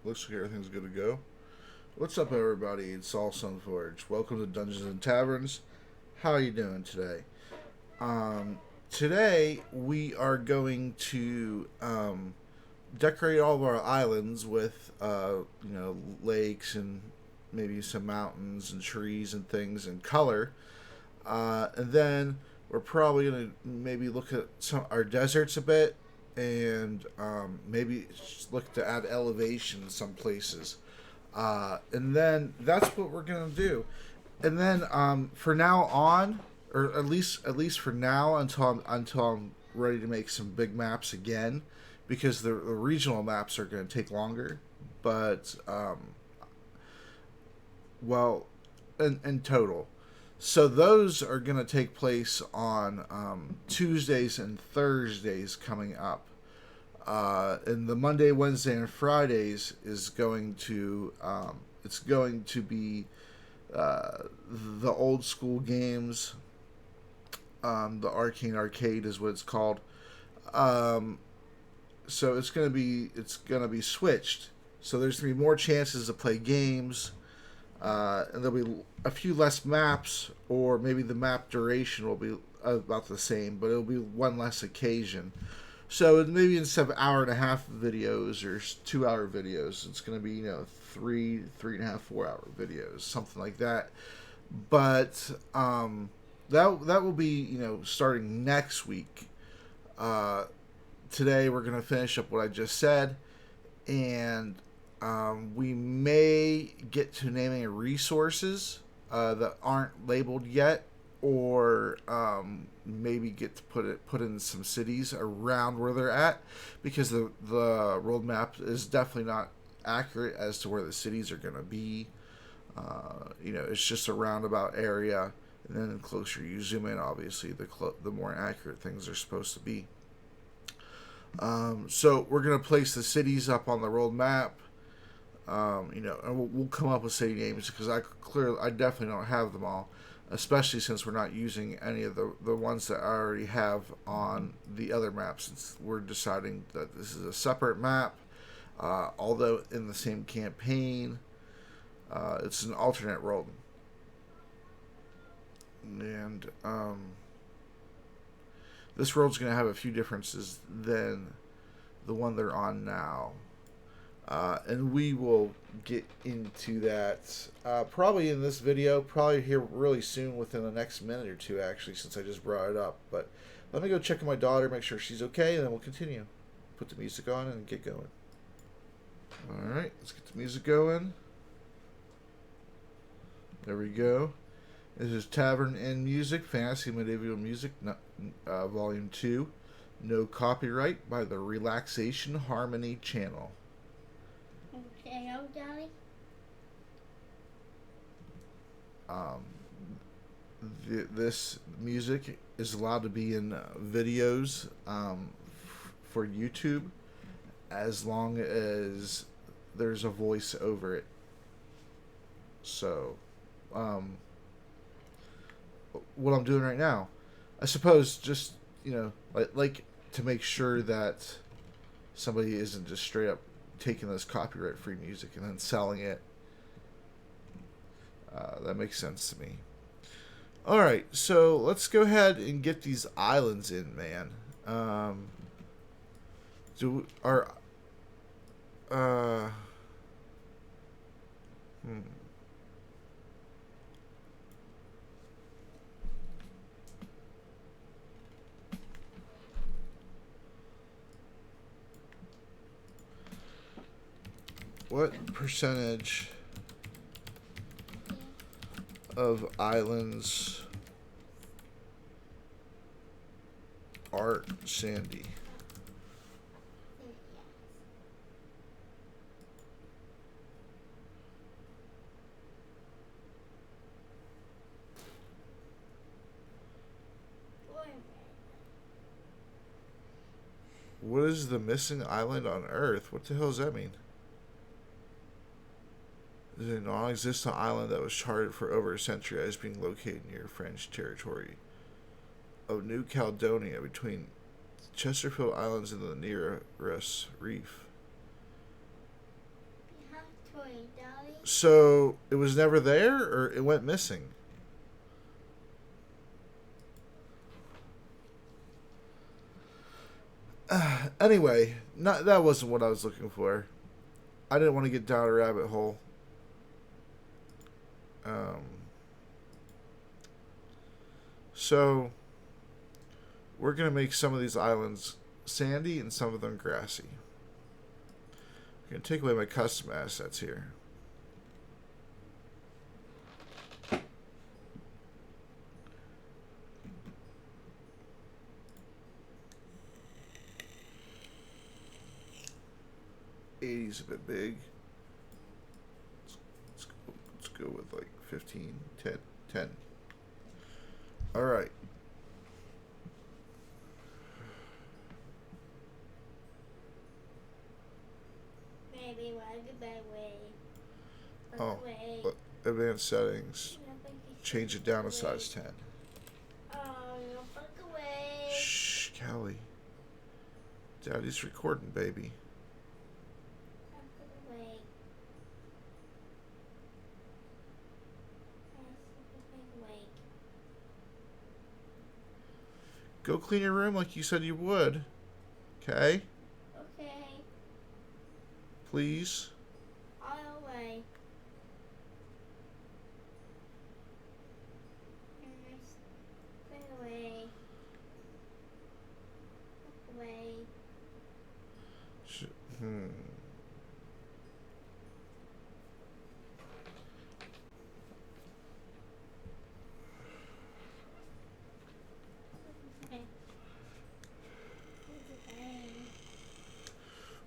Looks like everything's good to go. What's up, everybody? It's all Sunforge. Welcome to Dungeons and Taverns. How are you doing today? Today we are going to decorate all of our islands with, lakes and maybe some mountains and trees and things and color. And then we're probably gonna maybe look at some our deserts a bit and maybe look to add elevation in some places. And then that's what we're gonna do. And then for now on, or at least for now until I'm ready to make some big maps again, because the regional maps are going to take longer. But well, in total. So those are going to take place on Tuesdays and Thursdays coming up. And the Monday, Wednesday, and Fridays is going to it's going to be the old school games. The Arcane Arcade is what it's called. So it's gonna be switched. So there's gonna be more chances to play games, and there'll be a few less maps, or maybe the map duration will be about the same, but it'll be one less occasion. So maybe instead of hour and a half videos or 2 hour videos, it's going to be three and a half 4 hour videos, something like that. But that will be starting next week. Today we're going to finish up what I just said, and we may get to naming resources that aren't labeled yet, or maybe get to put in some cities around where they're at, because the world map is definitely not accurate as to where the cities are going to be. It's just a roundabout area, and then the closer you zoom in, obviously the more accurate things are supposed to be. So we're going to place the cities up on the world map. And we'll come up with city names, because I definitely don't have them all, especially since we're not using any of the ones that I already have on the other maps, since we're deciding that this is a separate map, although in the same campaign. It's an alternate world. And this world's going to have a few differences than the one they're on now. And we will get into that probably in this video, probably here really soon, within the next minute or two, actually, since I just brought it up. But let me go check on my daughter, make sure she's okay, and then we'll continue. Put the music on and get going. Alright, let's get the music going. There we go. This is Tavern and Music, Fantasy Medieval Music, Volume 2. No copyright, by the Relaxation Harmony Channel. Okay, I'm Daddy. This music is allowed to be in videos for YouTube, as long as there's a voice over it. So, what I'm doing right now, I suppose, just like to make sure that somebody isn't just straight up taking this copyright free music and then selling it. That makes sense to me. Alright, so let's go ahead and get these islands in, man. What percentage of islands are sandy? What is the missing island on Earth? What the hell does that mean? Is a non-existent island that was charted for over a century as being located near French territory of New Caledonia, between Chesterfield Islands and the Nearest Reef. toy, Daddy. So it was never there, or it went missing? Anyway, that wasn't what I was looking for. I didn't want to get down a rabbit hole. Um, so we're gonna make some of these islands sandy and some of them grassy. I'm gonna take away my custom assets here. $80's a bit big. Let's go with like 15, 10, 10. All right. Maybe walk the way. Oh, advanced settings. Change it down to size 10. Oh, fuck away. Shh, Callie. Daddy's recording, baby. Go clean your room like you said you would. Okay? Okay. Please. I'll away. Away. Away. Hmm.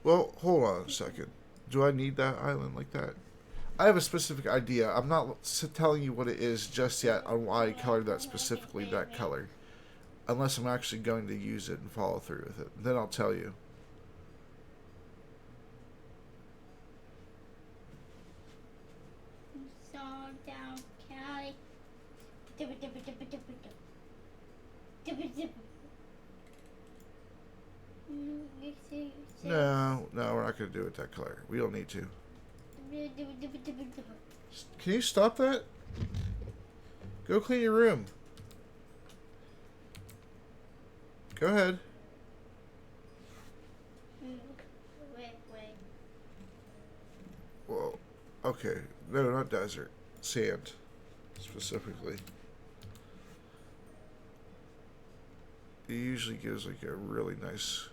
Well, hold on a second. Do I need that island like that? I have a specific idea. I'm not telling you what it is just yet on why I colored that specifically that color. Unless I'm actually going to use it and follow through with it. Then I'll tell you. So down, Callie. Dip. No, we're not going to do it that color. We don't need to. Can you stop that? Go clean your room. Go ahead. Wait. Well, okay. No, not desert. Sand, specifically. It usually gives like a really nice...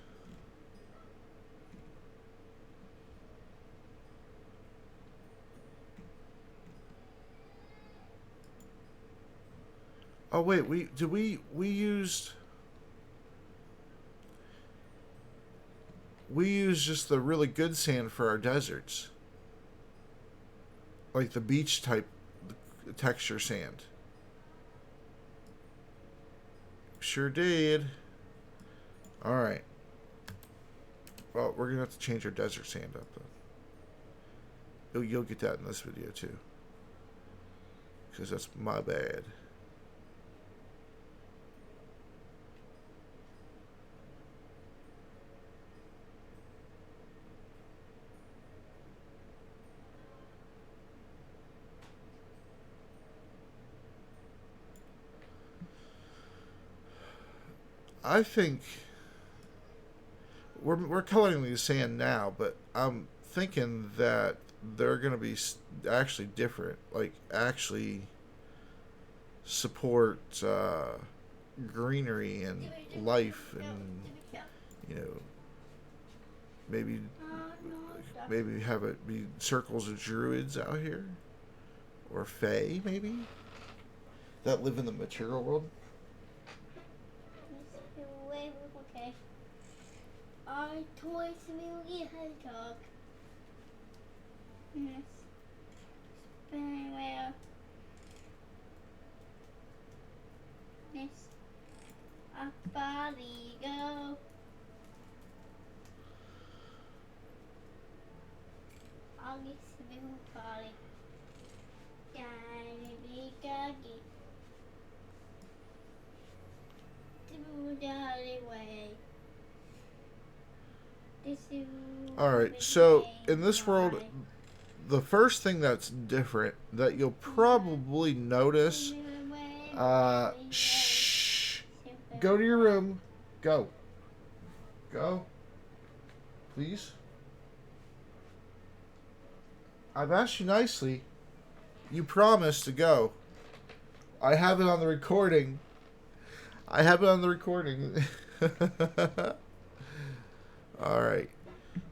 Oh wait, we used just the really good sand for our deserts, like the beach type texture sand. Sure did. All right. Well, we're gonna have to change our desert sand up though. You'll get that in this video too, because that's my bad. I think we're coloring the sand now, but I'm thinking that they're going to be actually different, like actually support greenery and life, and maybe have it be circles of druids out here, or fae maybe that live in the material world. Okay. Our toy Smealy Hedgehog. Yes. Very well. Yes. Up body go. I'll get Smealy body. Daddy Gaggy. All right, so in this world, the first thing that's different that you'll probably notice. Shh. Go to your room. Go. Go. Please. I've asked you nicely. You promised to go. I have it on the recording. I have it on the recording. All right.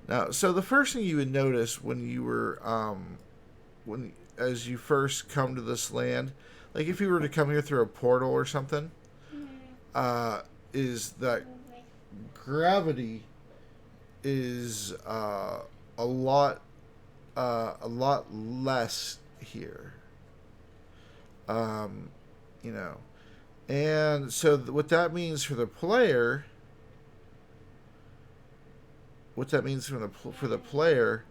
Now, so the first thing you would notice when you were, when as you first come to this land, like if you were to come here through a portal or something, is that gravity is a lot less here. You know, and so what that means for the player, for the player,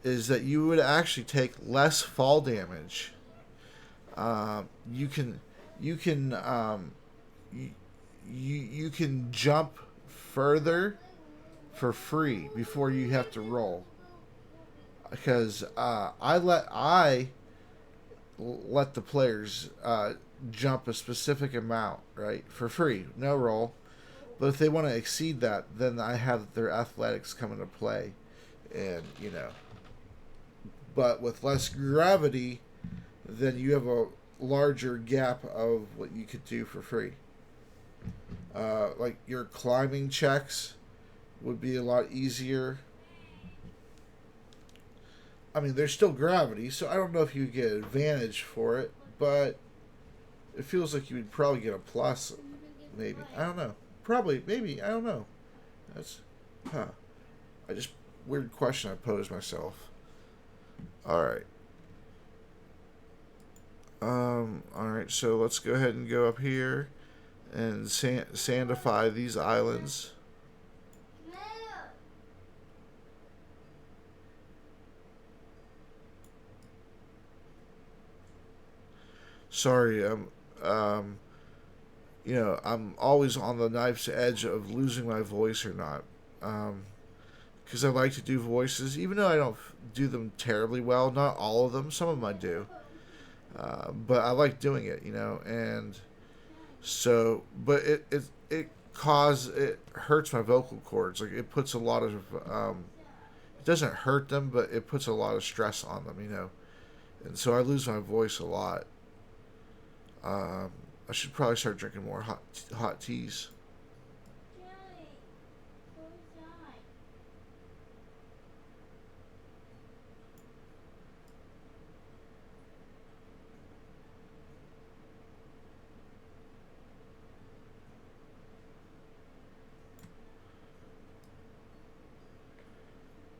is that you would actually take less fall damage. You can you can you can jump further for free before you have to roll. Because I let the players jump a specific amount, right, for free, no roll. But if they want to exceed that, then I have their athletics come into play, and But with less gravity, then you have a larger gap of what you could do for free. Like your climbing checks would be a lot easier. I mean, there's still gravity, so I don't know if you get advantage for it, but it feels like you would probably get a plus, maybe. I don't know. Probably, maybe. I don't know. That's, huh. Weird question I posed myself. All right. All right. So let's go ahead and go up here and sandify these islands. Sorry, I'm always on the knife's edge of losing my voice or not. Because I like to do voices, even though I don't do them terribly well. Not all of them. Some of them I do. But I like doing it, and so, but it hurts my vocal cords. Like it puts a lot of, it doesn't hurt them, but it puts a lot of stress on them, and so I lose my voice a lot. I should probably start drinking more hot teas.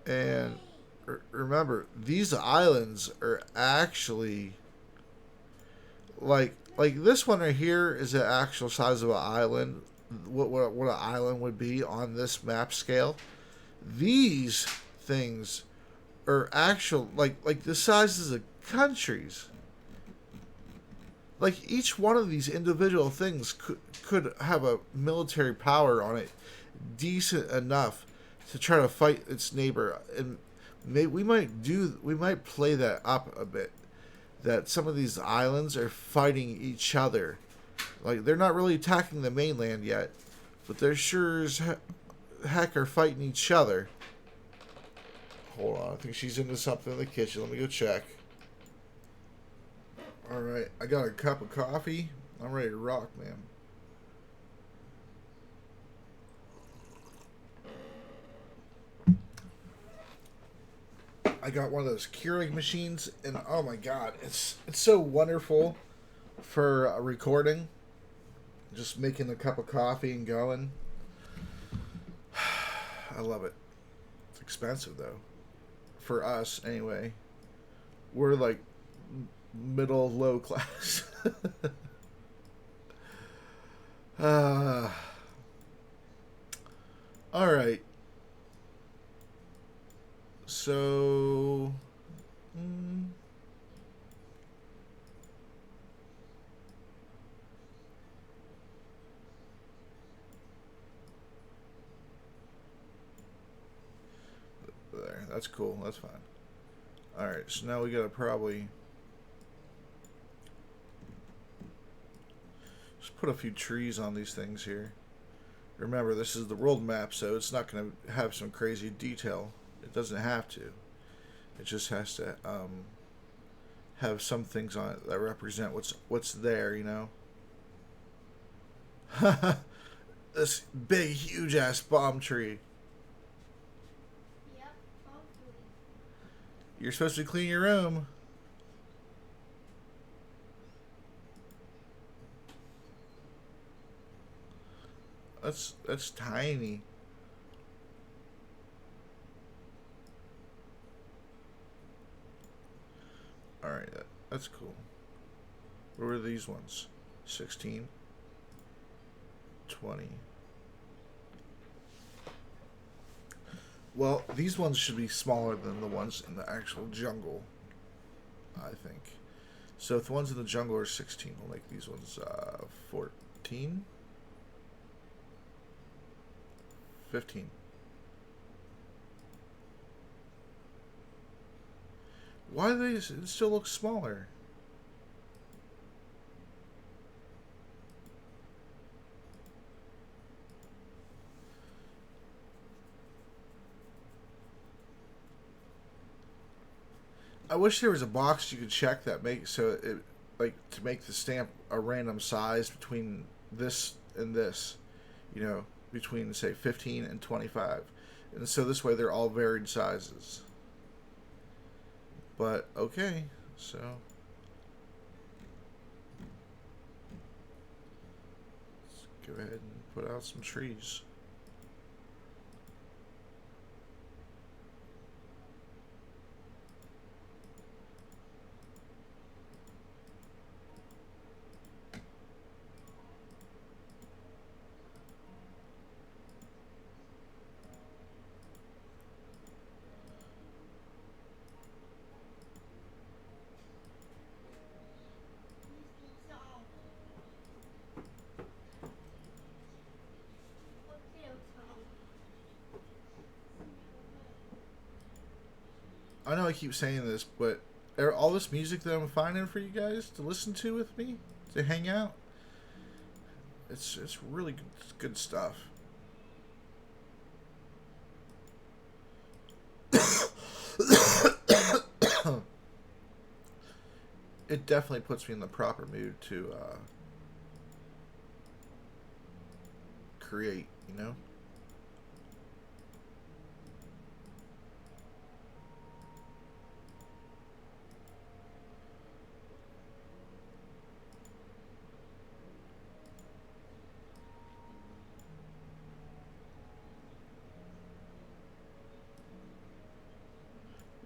And remember, these islands are actually like this one right here is the actual size of an island. What an island would be on this map scale. These things are actual like the sizes of countries. Like each one of these individual things could have a military power on it decent enough to try to fight its neighbor, and we might play that up a bit. That some of these islands are fighting each other, like they're not really attacking the mainland yet, but they're sure as heck are fighting each other. Hold on, I think she's into something in the kitchen. Let me go check. All right, I got a cup of coffee. I'm ready to rock, man. I got one of those Keurig machines, and oh my god, it's so wonderful for recording. Just making a cup of coffee and going. I love it. It's expensive though, for us anyway. We're like middle low class. All right. So, there. That's cool. That's fine. Alright, so now we gotta probably just put a few trees on these things here. Remember, this is the world map, so it's not going to have some crazy detail. It doesn't have to. It just has to have some things on it that represent what's there, you know? This big, huge ass bomb tree. Yep, hopefully. You're supposed to clean your room. That's tiny. Alright, that's cool. What were these ones? 16? 20. Well, these ones should be smaller than the ones in the actual jungle, I think. So if the ones in the jungle are 16, we'll make these ones 14? 15. Why do they? It still looks smaller. I wish there was a box you could check that make so it like to make the stamp a random size between this and this, you know, between say 15 and 25, and so this way they're all varied sizes. But okay, so let's go ahead and put out some trees. I know I keep saying this, but all this music that I'm finding for you guys to listen to with me, to hang out, it's really good stuff. It definitely puts me in the proper mood to create, you know?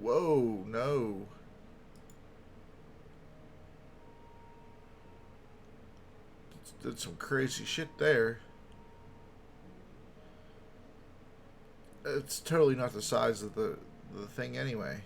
Whoa, no. Did some crazy shit there. It's totally not the size of the thing anyway.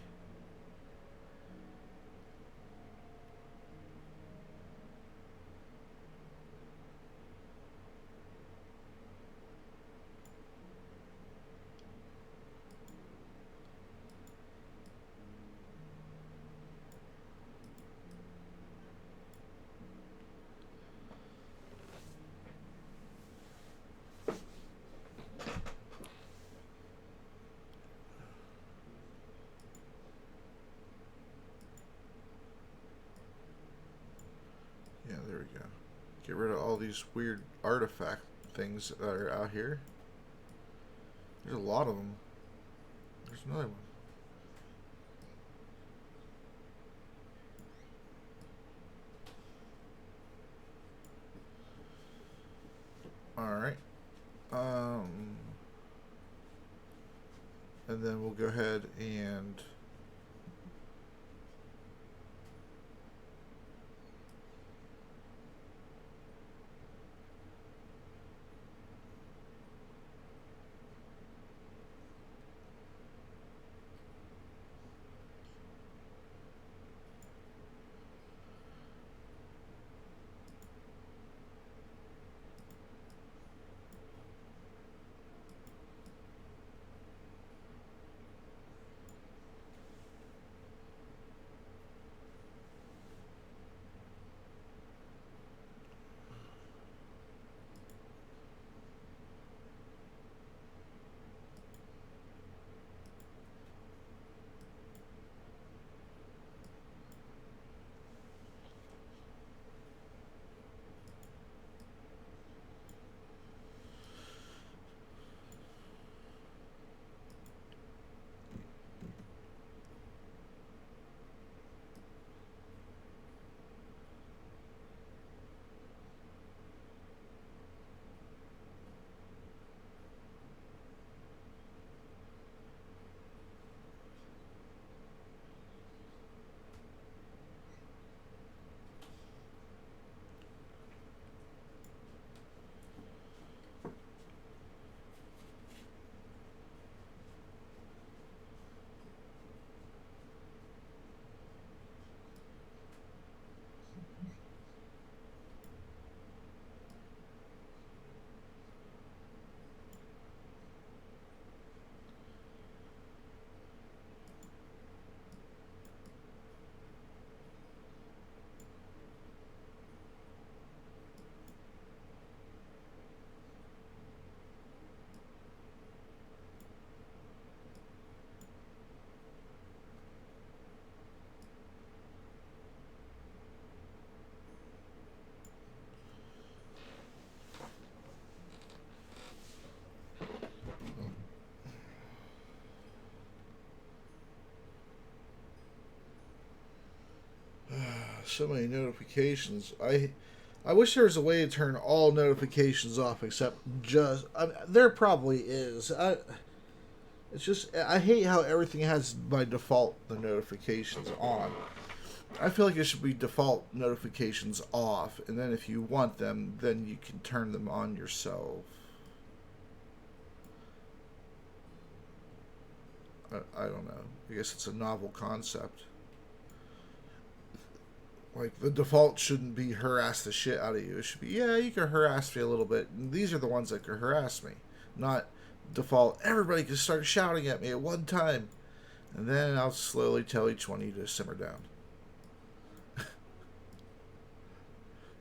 Yeah, there we go. Get rid of all these weird artifact things that are out here. There's a lot of them. There's another one. Alright. And then we'll go ahead and So many notifications. I wish there was a way to turn all notifications off except just. There probably is. It's just I hate how everything has by default the notifications on. I feel like it should be default notifications off, and then if you want them, then you can turn them on yourself. I don't know. I guess it's a novel concept. Like, the default shouldn't be harass the shit out of you. It should be, yeah, you can harass me a little bit. And these are the ones that can harass me. Not default, everybody can start shouting at me at one time. And then I'll slowly tell each one of you to simmer down.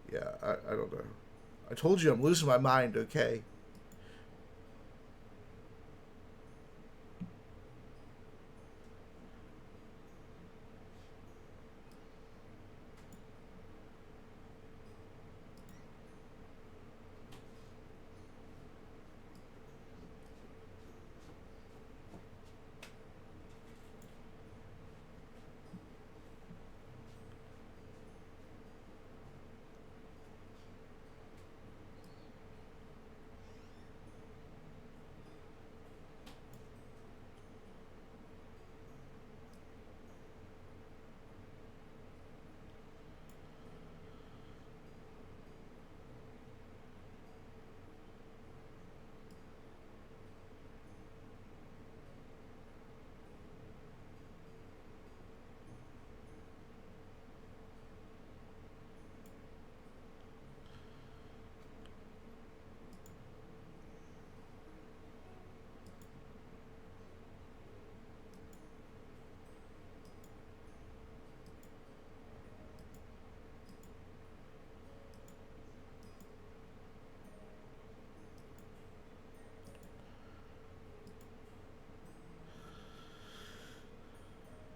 Yeah, I don't know. I told you I'm losing my mind, okay?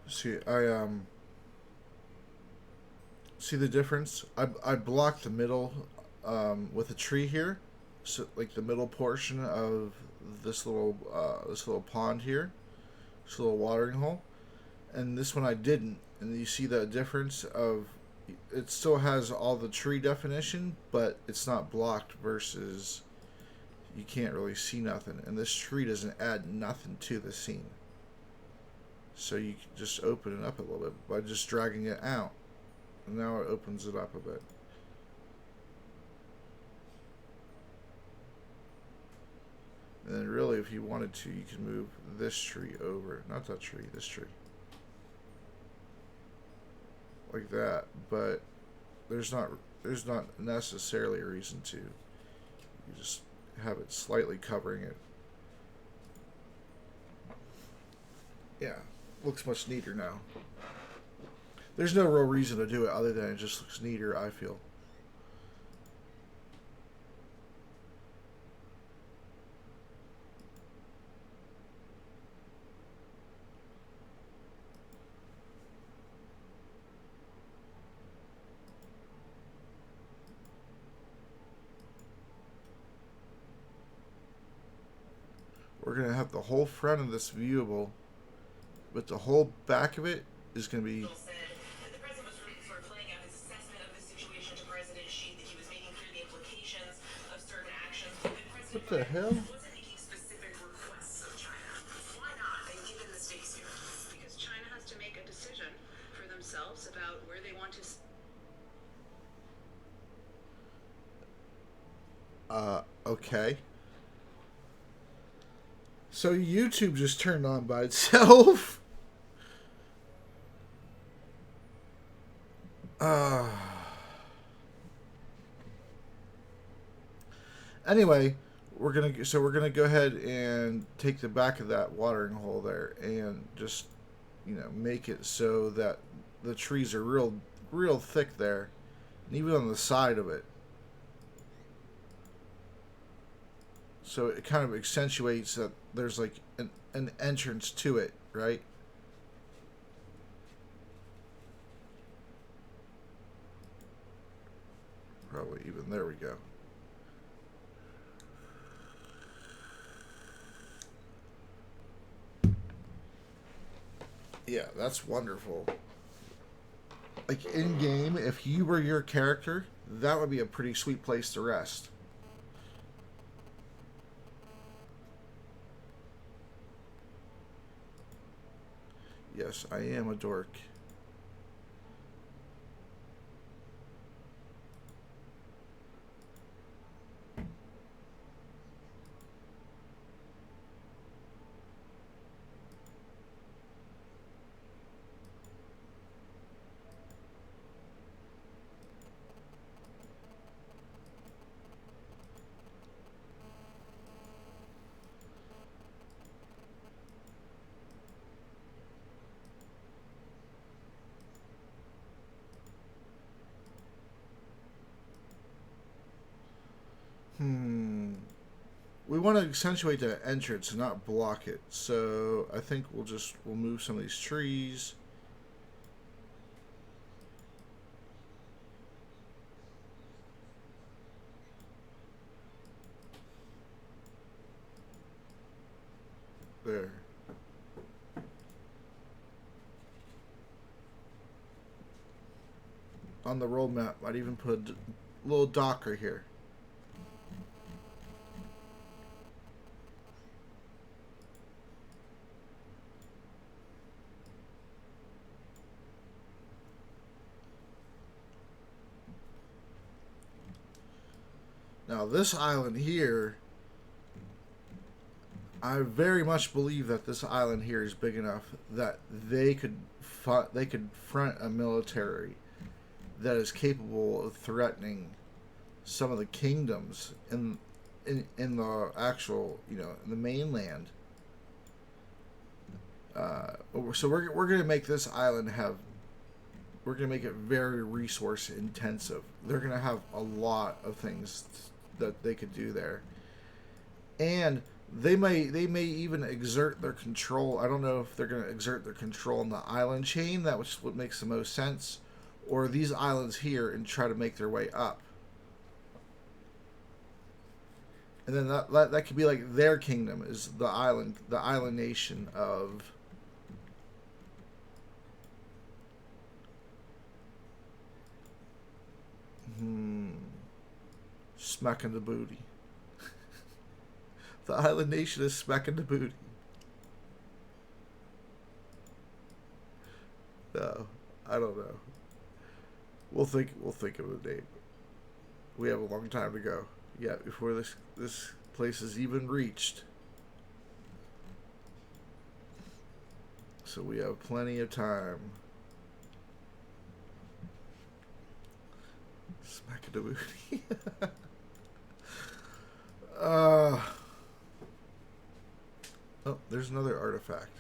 See, see the difference? I blocked the middle with a tree here, so like the middle portion of this little pond here, this little watering hole, and this one I didn't. And you see the difference of it still has all the tree definition, but it's not blocked versus you can't really see nothing. And this tree doesn't add nothing to the scene. So you can just open it up a little bit by just dragging it out. And now it opens it up a bit. And then really, if you wanted to, you can move this tree over. Not that tree, this tree. Like that. But there's not necessarily a reason to. You just have it slightly covering it. Yeah. Looks much neater now. There's no real reason to do it other than it just looks neater, I feel. We're going to have the whole front of this viewable, but the whole back of it is going to be... What the hell? Okay. So YouTube just turned on by itself? Anyway, we're gonna go ahead and take the back of that watering hole there and just, make it so that the trees are real thick there, and even on the side of it. So it kind of accentuates that there's like an entrance to it, right? Probably even, there we go. Yeah, that's wonderful. like in game, if you were your character, that would be a pretty sweet place to rest. Yes, I am a dork. Hmm. We want to accentuate the entrance and not block it. So I think we'll move some of these trees. There. On the road map, I'd even put a little dock right here. Now this island here, I very much believe that this island here is big enough that they could front a military that is capable of threatening some of the kingdoms in the actual, in the mainland. So we're gonna make this island have. We're gonna make it very resource intensive. They're gonna have a lot of things that they could do there, and they may even exert their control. I don't know if they're gonna exert their control on the island chain. That was what makes the most sense, or these islands here and try to make their way up. And then that could be like their kingdom is the island nation of. Smacking the booty. The island nation is smacking the booty. No, I don't know. We'll think of a name. We have a long time to go. Yeah, before this place is even reached. So we have plenty of time. Smacking the booty. Oh, there's another artifact.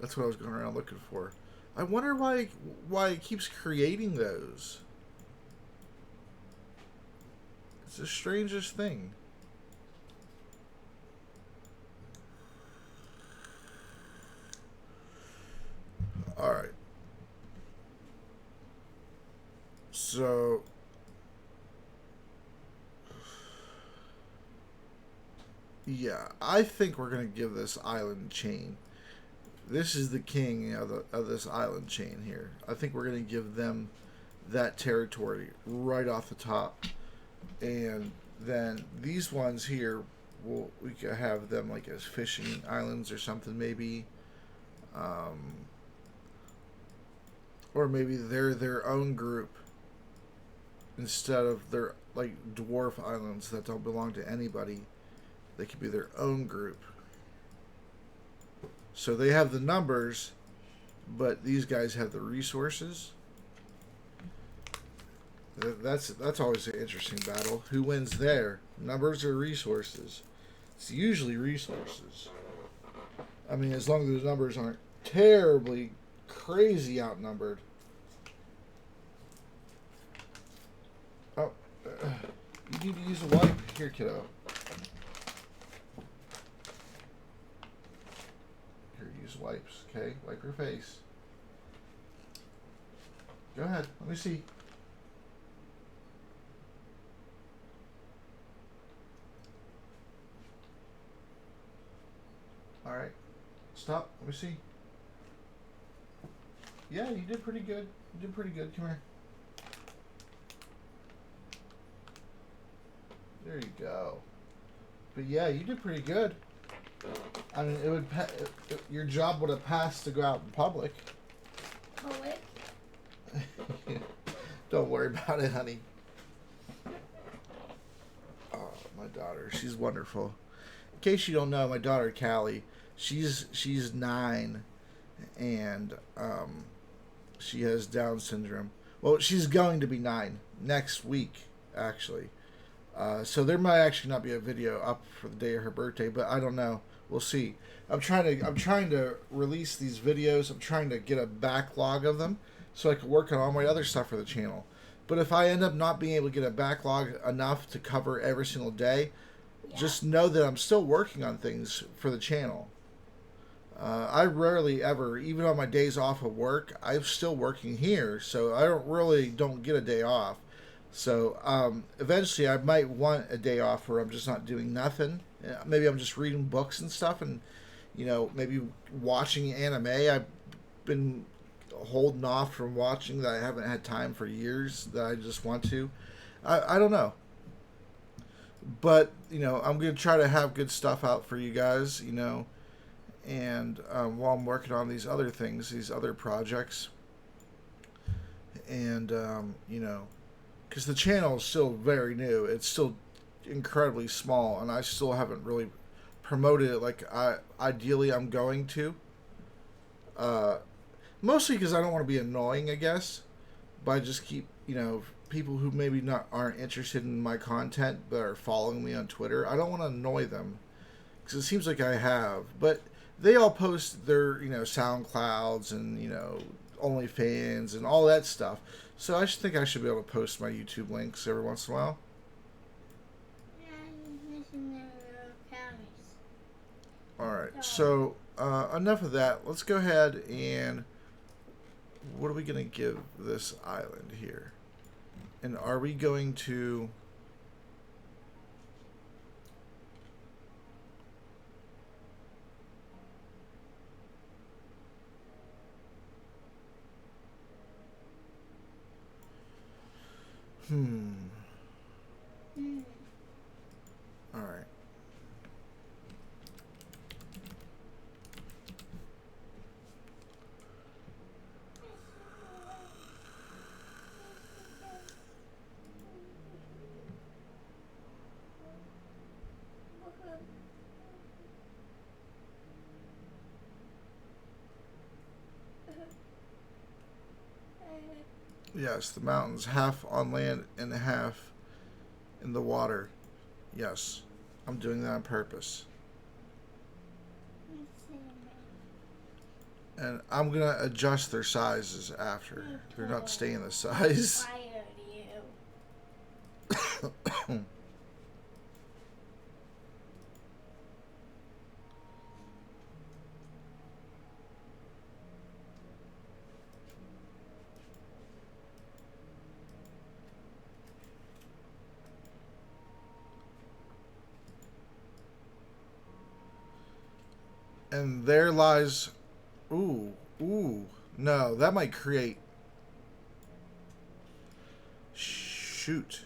That's what I was going around looking for. I wonder why it keeps creating those. It's the strangest thing. All right. So yeah, I think we're gonna give this island chain. This is the king of this island chain here. I think we're gonna give them that territory right off the top, and then these ones here, we could have them like as fishing islands or something maybe, um, or maybe they're their own group instead of their like dwarf islands that don't belong to anybody. They could be their own group. So they have the numbers, but these guys have the resources. That's always an interesting battle. Who wins there? Numbers or resources? It's usually resources. I mean, as long as the numbers aren't terribly crazy outnumbered. Oh, you need to use a wipe. Here, kiddo. Here, use wipes. Okay, wipe your face. Go ahead. Let me see. All right. Stop. Let me see. Yeah, you did pretty good. You did pretty good. Come here. There you go. But yeah, you did pretty good. I mean, your job would have passed to go out in public. Public? Don't worry about it, honey. Oh, my daughter, she's wonderful. In case you don't know, my daughter Callie, she's 9, and she has Down syndrome. Well, she's going to be 9 next week, actually. So there might actually not be a video up for the day of her birthday, but I don't know. We'll see. I'm trying to release these videos. I'm trying to get a backlog of them so I can work on all my other stuff for the channel. But if I end up not being able to get a backlog enough to cover every single day, just know that I'm still working on things for the channel. I rarely ever, even on my days off of work, I'm still working here, so I don't get a day off. So eventually I might want a day off where I'm just not doing nothing. Maybe I'm just reading books and stuff, and maybe watching anime. I've been holding off from watching that I haven't had time for years that I just want to. I don't know. But, I'm going to try to have good stuff out for you guys, and while I'm working on these other things, these other projects. And, because the channel is still very new. It's still incredibly small, and I still haven't really promoted it like ideally I'm going to. Mostly because I don't want to be annoying, I guess. But I just keep, people who maybe aren't interested in my content but are following me on Twitter. I don't want to annoy them because it seems like I have. But they all post their, SoundClouds and, OnlyFans and all that stuff. So I think I should be able to post my YouTube links every once in a while. Alright, so enough of that. Let's go ahead and what are we going to give this island here? And are we going to... Alright. Yes, the mountains, half on land and half in the water. Yes, I'm doing that on purpose. And I'm going to adjust their sizes after. They're not staying the size. And there lies... Ooh. No, that might create... Shoot.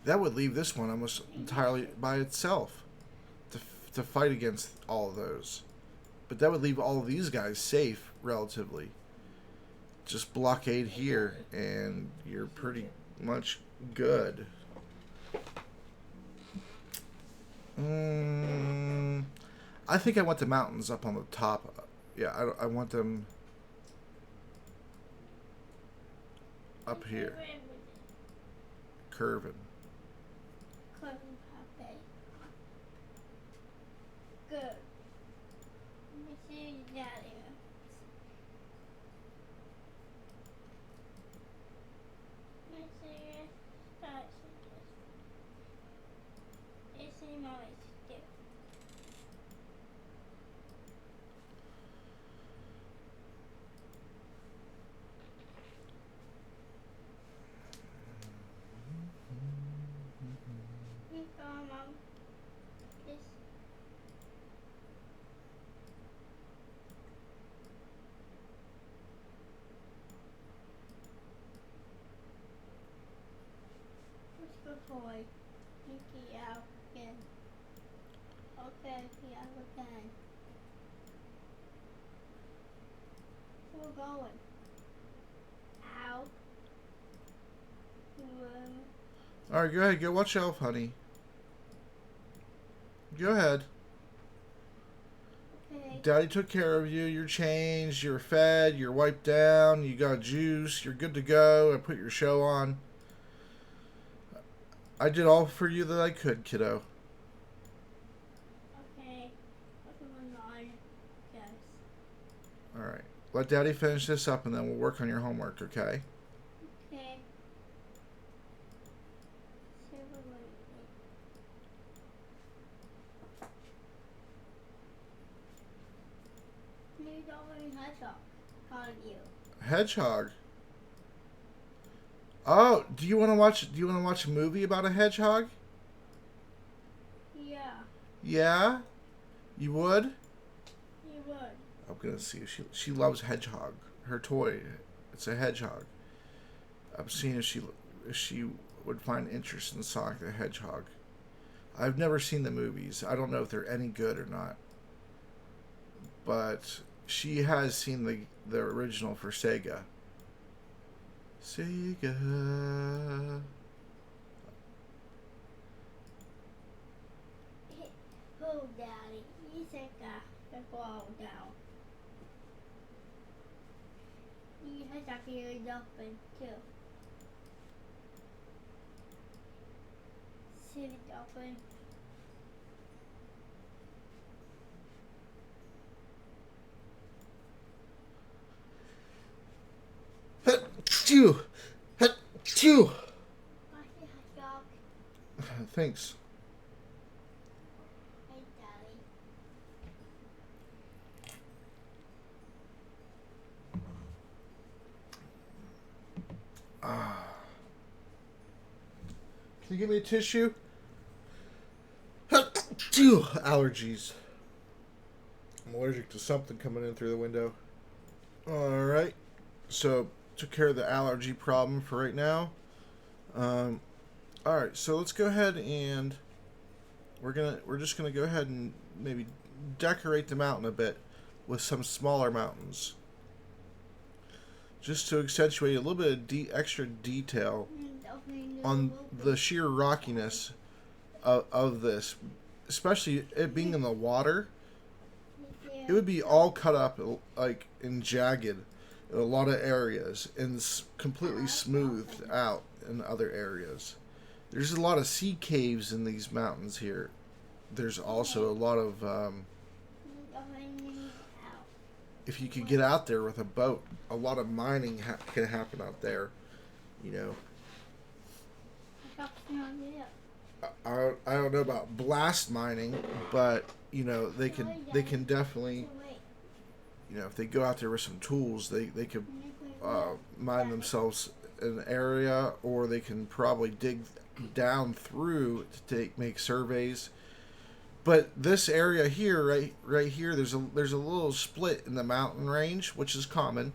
That would leave this one almost entirely by itself to fight against all of those. But that would leave all of these guys safe, relatively. Just blockade here, and you're pretty much good. I think I want the mountains up on the top. Yeah, I want them up here. Curving. Good. Let me see your daddy. Let me see your starts with this. It's in my stick. toy. Mickey out again. Okay, yeah, again. We're going. Out. All right, go ahead. Go watch Elf, honey. Go ahead. Okay. Daddy took care of you. You're changed. You're fed. You're wiped down. You got juice. You're good to go. I put your show on. I did all for you that I could, kiddo. Okay. What's going on? Yes. All right. Let Daddy finish this up, and then we'll work on your homework, okay? Okay. You don't really hedgehog. Calling you. Hedgehog. Oh, do you want to watch? Do you want to watch a movie about a hedgehog? Yeah. Yeah, you would. You would. I'm gonna see if she loves hedgehog. Her toy, it's a hedgehog. I'm seeing if she would find interest in Sonic the Hedgehog. I've never seen the movies. I don't know if they're any good or not. But she has seen the original for Sega. Sega. Oh, Daddy, you take the ball down. You have to hear it open too. Sit it open. Achoo! Achoo! Watch the hedgehog. Thanks. Hey, Daddy. Can you give me a tissue? Achoo! Allergies. I'm allergic to something coming in through the window. Alright. So, took care of the allergy problem for right now. Alright, so let's go ahead and we're just gonna go ahead and maybe decorate the mountain a bit with some smaller mountains. Just to accentuate a little bit of extra detail on the sheer rockiness of this, especially it being in the water. It would be all cut up like in jagged in a lot of areas and completely smoothed out in other areas. There's a lot of sea caves in these mountains here. There's also a lot of if you could get out there with a boat, a lot of mining can happen out there, you know. I don't know about blast mining, but you know they can definitely, you know, if they go out there with some tools, they could mine themselves an area, or they can probably dig down through to make surveys. But this area here, right here, there's a little split in the mountain range, which is common.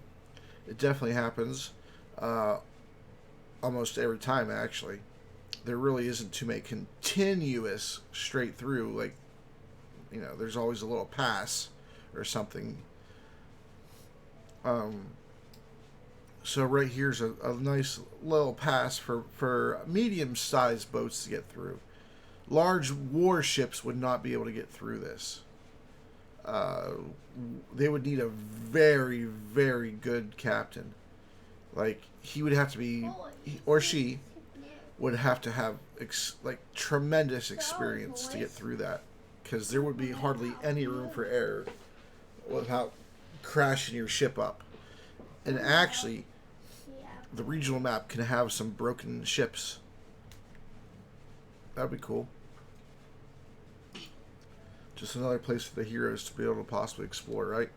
It definitely happens almost every time, actually. There really isn't too many continuous straight through, like, you know, there's always a little pass or something. So right here's a nice little pass for medium-sized boats to get through. Large warships would not be able to get through this. They would need a very, very good captain. Like, he would have to be, or she would have to have like tremendous experience to get through that, because there would be hardly any room for error without crashing your ship up. And actually, the regional map can have some broken ships. That'd be cool. Just another place for the heroes to be able to possibly explore, right?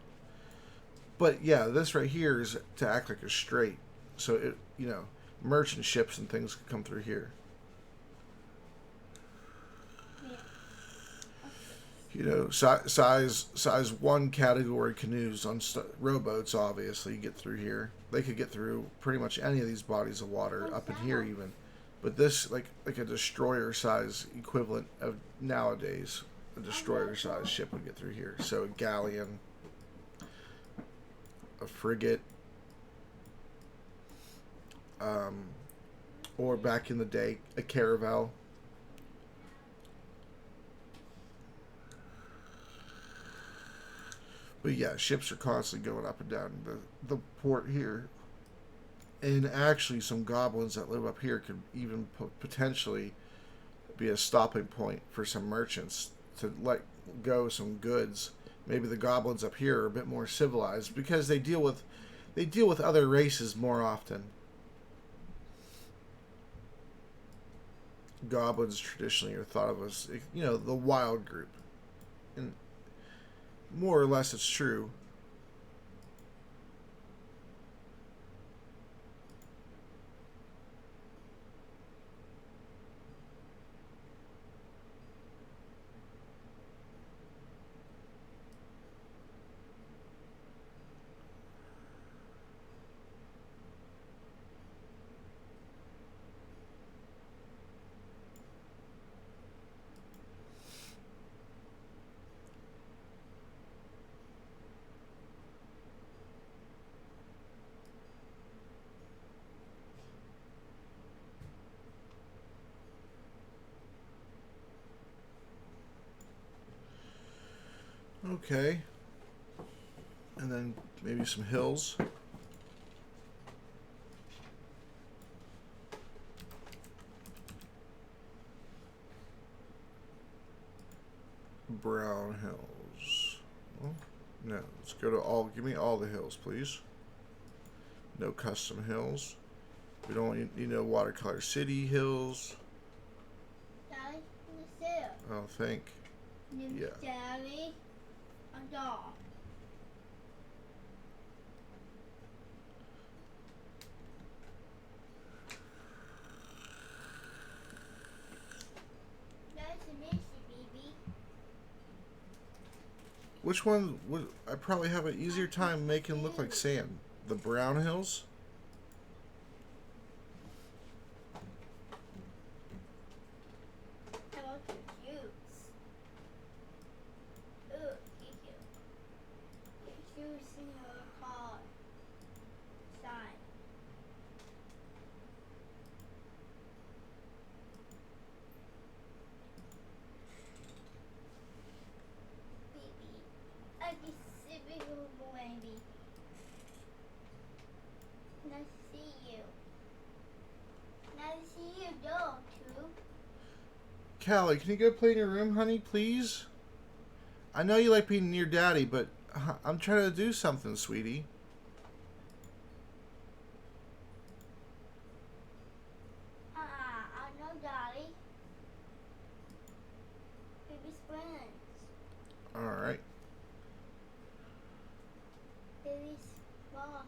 But yeah, this right here is to act like a strait. So it, you know, merchant ships and things could come through here. You know, size 1 category canoes on rowboats, obviously, get through here. They could get through pretty much any of these bodies of water, up in here even. But this, like a destroyer size equivalent of nowadays, a destroyer size ship would get through here. So a galleon, a frigate, or back in the day, a caravel. But yeah, ships are constantly going up and down the port here. And actually, some goblins that live up here could even potentially be a stopping point for some merchants to let go some goods. Maybe the goblins up here are a bit more civilized because they deal with other races more often. Goblins traditionally are thought of as, the wild group, and more or less it's true. Okay. And then maybe some hills. Brown hills. Well, no, let's go to all. Give me all the hills, please. No custom hills. We don't need no watercolor city hills. Daddy, what's there? Oh, think. Yeah. Daddy, a dog. That's a Missy, baby. Which one would I probably have an easier time making look like sand? The brown hills? How about the juice? Ooh, thank you. The juice in your car. Side. Baby, I can see big little baby. Nice to see you. Nice to see you, dog, too. Callie, can you go play in your room, honey, please? I know you like being near Daddy, but I'm trying to do something, sweetie. I know, Daddy. Baby's friends. Alright. Baby's father.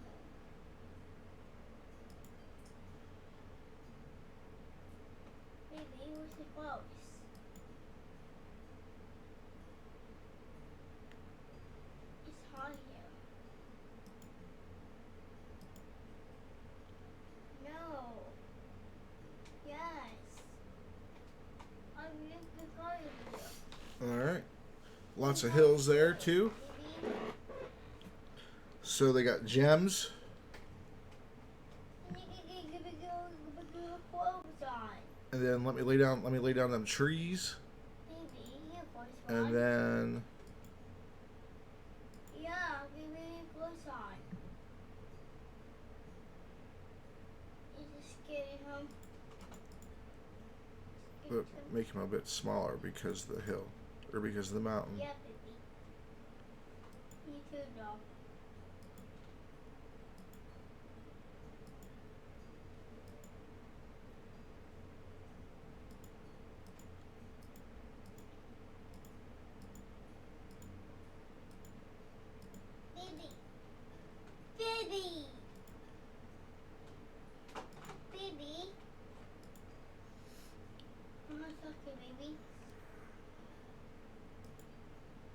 Baby, what's the voice? It's hot here. No. Yes. I'm really good here. Alright. Lots of hills there, too. Baby. So they got gems. Clothes on. And then let me lay down them trees. Baby, your voice And on. then Yeah, baby, clothes on. You just getting home. make them a bit smaller because of the hill. Or because of the mountain. Yeah, baby. Me too, dog. Baby. Baby. Baby. I'm not talking, baby.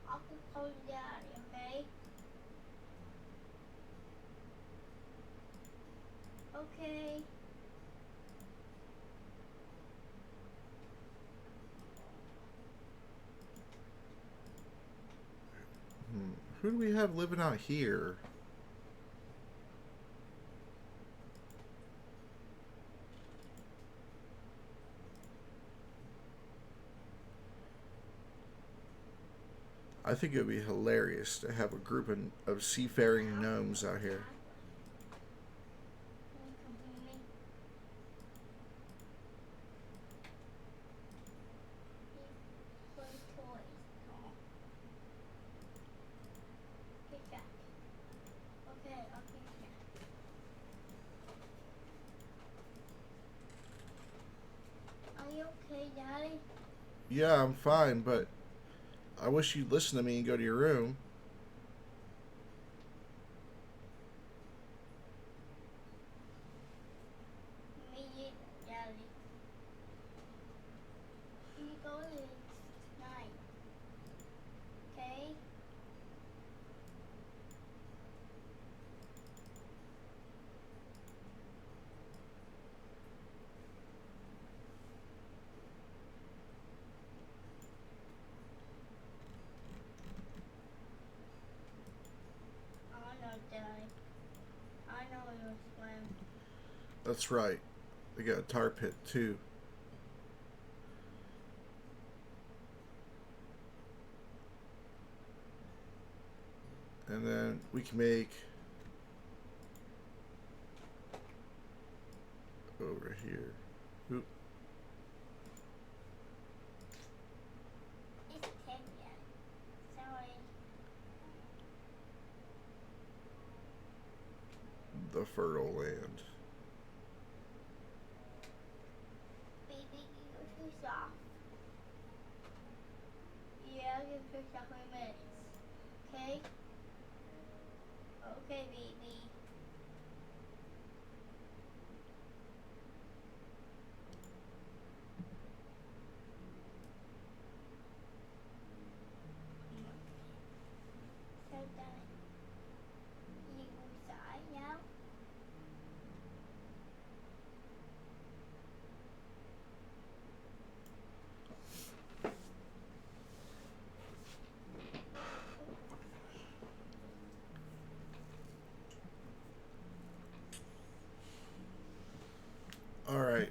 I'll call you daddy, okay? Okay. Who do we have living out here? I think it would be hilarious to have a group of seafaring gnomes out here. Are you okay, Daddy? Yeah, I'm fine, but I wish you'd listen to me and go to your room. Me neither, Daddy. You go to tonight, okay? I know, Daddy. I know you'll swim. That's right. They got a tar pit too. And then we can make over here. Oop. It's 10 yet. Sorry. The fertile land. Baby, you're too soft. Yeah, you're too soft for minutes. Okay? Okay, baby. So then, you outside now? All right.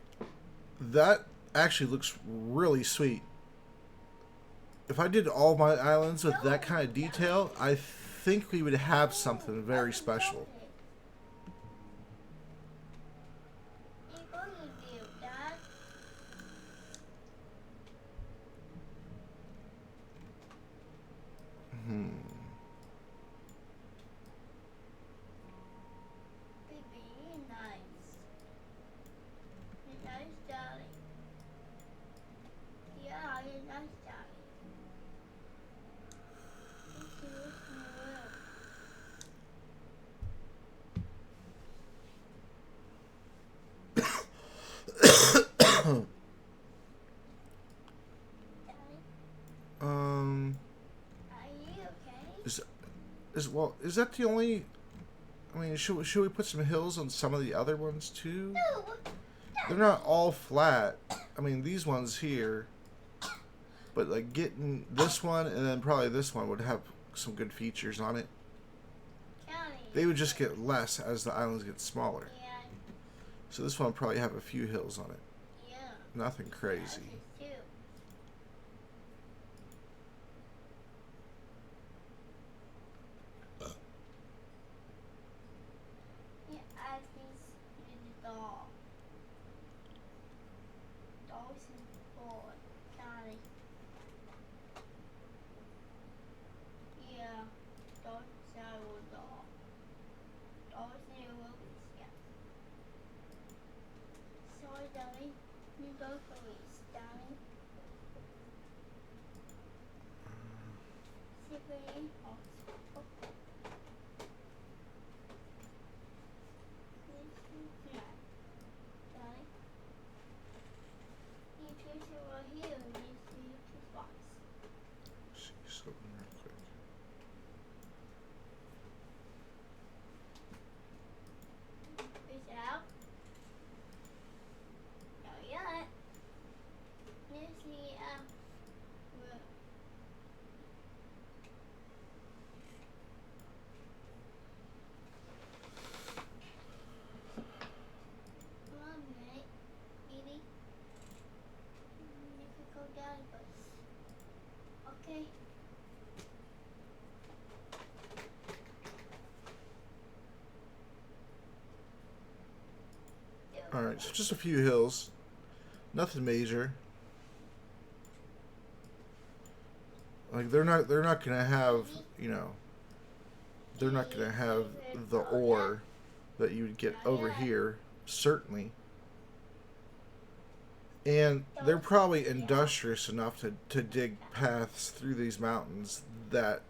That actually looks really sweet. If I did all my islands with that kind of detail, I think we would have something very special. You're going to do, Dad. Baby, you're nice. You're nice, darling. Yeah, you're nice, darling. Thank you, Daddy, Um, are you okay? is that the only? I mean, should we put some hills on some of the other ones too? No, They're not all flat. I mean, these ones here, but like getting this one and then probably this one would have some good features on it. Daddy. They would just get less as the islands get smaller. Yeah, So this one would probably have a few hills on it. yeah. Nothing crazy. That's it too. Yeah, I think the dog. Dogs and boy. Daddy. Yeah, dogs and dog. Dogs and wolves, yeah. Sorry, Daddy. You go first, Daddy. Sibling hospital. Daddy. You choose right here. You see two spots. See something real quick. Fish out. Not yet. You see room. All right, so just a few hills, nothing major. Like they're not gonna have, you know, they're not gonna have the ore that you would get over here, certainly. And they're probably industrious enough to dig paths through these mountains that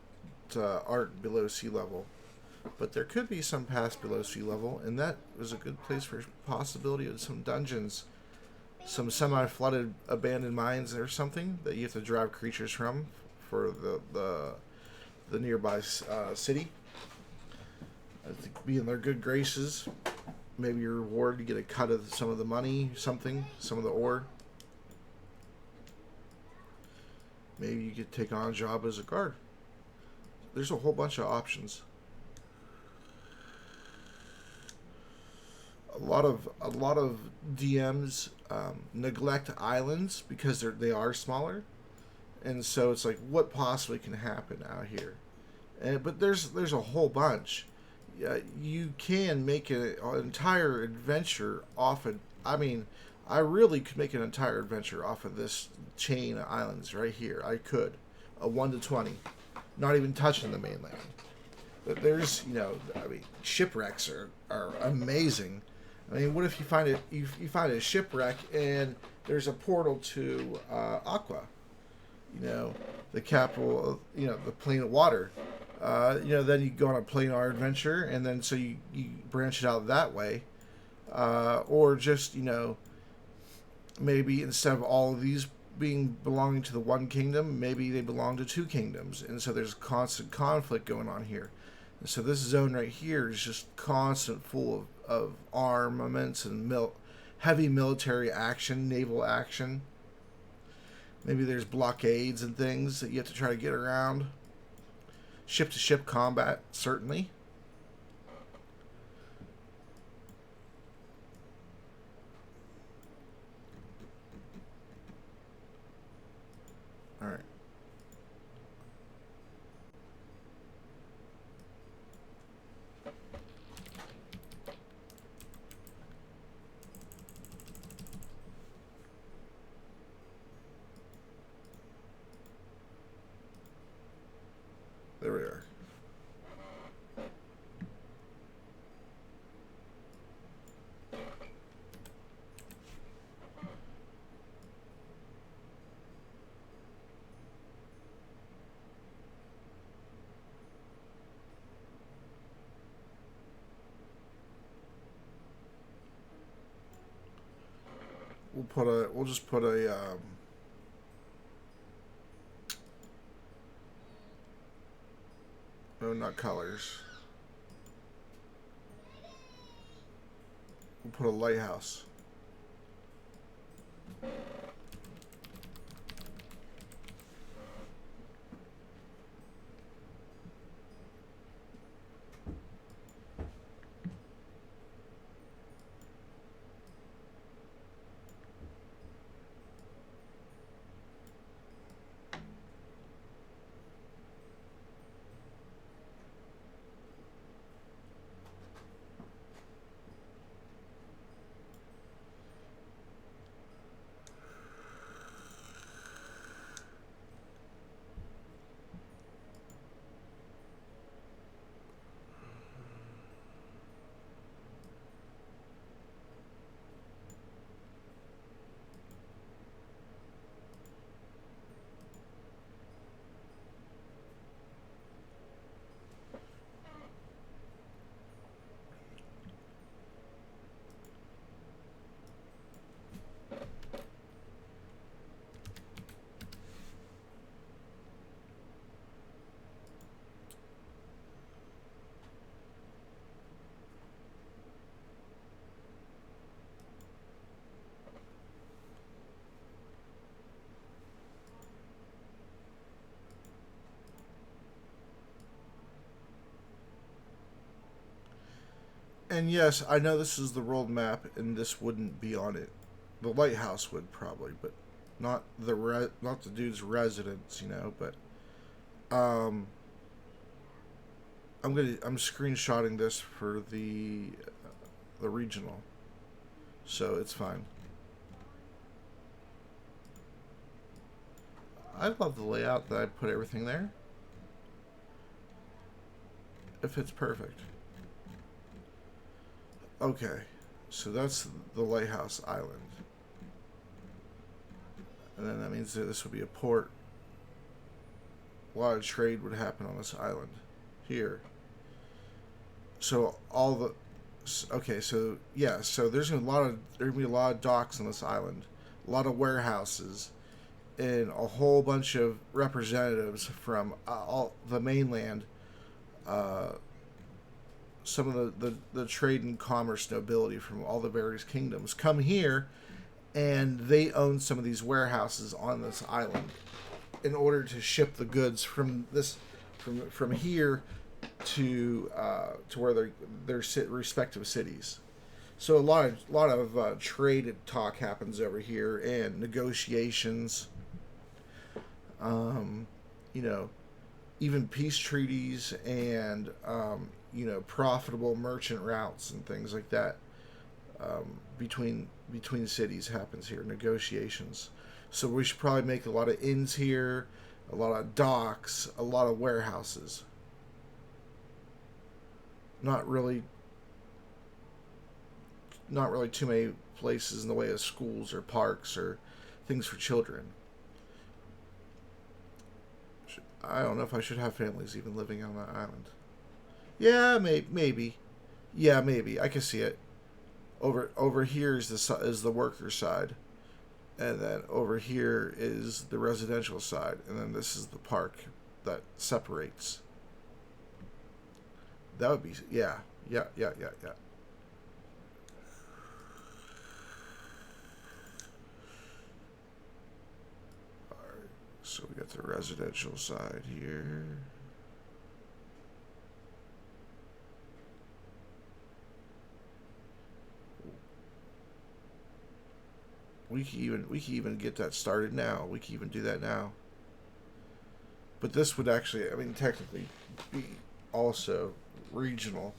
aren't below sea level. But there could be some paths below sea level, and that is a good place for possibility of some dungeons, some semi-flooded abandoned mines or something that you have to drive creatures from for the nearby city. I think be in their good graces. Maybe your reward to get a cut of some of the money, something, some of the ore. Maybe you could take on a job as a guard. There's a whole bunch of options. A lot of DMs neglect islands because they are smaller, and so it's like what possibly can happen out here. But there's a whole bunch. You can make an entire adventure off of. I mean, I really could make an entire adventure off of this chain of islands right here. I could, a 1 to 20, not even touching the mainland. But there's, I mean, shipwrecks are amazing. I mean, what if you find it? You find a shipwreck and there's a portal to Aqua, the capital of, the plane of water. Then you go on a planar adventure, and then so you branch it out that way, or just maybe instead of all of these being belonging to the one kingdom, maybe they belong to two kingdoms, and so there's constant conflict going on here. And so this zone right here is just constant full of armaments and heavy military action, naval action. Maybe there's blockades and things that you have to try to get around. Ship to ship combat, certainly. All right. There we are. We'll just put a no, not colors. We'll put a lighthouse. And yes, I know this is the world map, and this wouldn't be on it. The lighthouse would probably, but not not the dude's residence, But um, I'm screenshotting this for the regional. so it's fine. I love the layout that I put everything there. It fits perfect. Okay, so that's the lighthouse island. And then that means that this would be a port. A lot of trade would happen on this island here. So all the okay, so yeah, so there's gonna be a lot of docks on this island, a lot of warehouses, and a whole bunch of representatives from all the mainland, uh, some of the trade and commerce nobility from all the various kingdoms come here, and they own some of these warehouses on this island in order to ship the goods from this from here to where their respective cities. So a lot of trade and talk happens over here and negotiations. Um, you know, even peace treaties and profitable merchant routes and things like that between cities happens here. Negotiations. So we should probably make a lot of inns here, a lot of docks, a lot of warehouses. Not really, not really too many places in the way of schools or parks or things for children. I don't know if I should have families even living on that island. Yeah, maybe. Yeah, maybe. I can see it. Over here is the worker side, and then over here is the residential side, and then this is the park that separates. That would be yeah. All right. So we got the residential side here. We can even get that started now. We can even do that now. But this would actually, I mean, technically be also regional.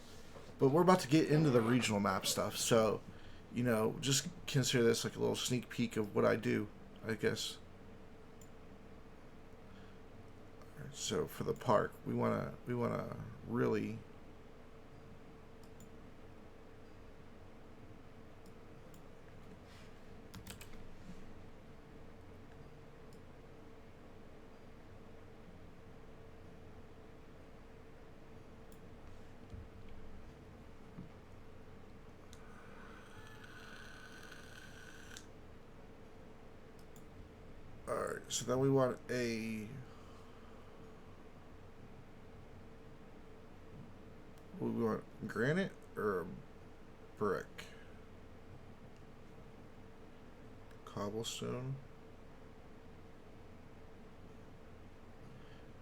But we're about to get into the regional map stuff, so just consider this like a little sneak peek of what I do, I guess. So for the park, we wanna really. All right. So then we want a. We want granite or brick, cobblestone.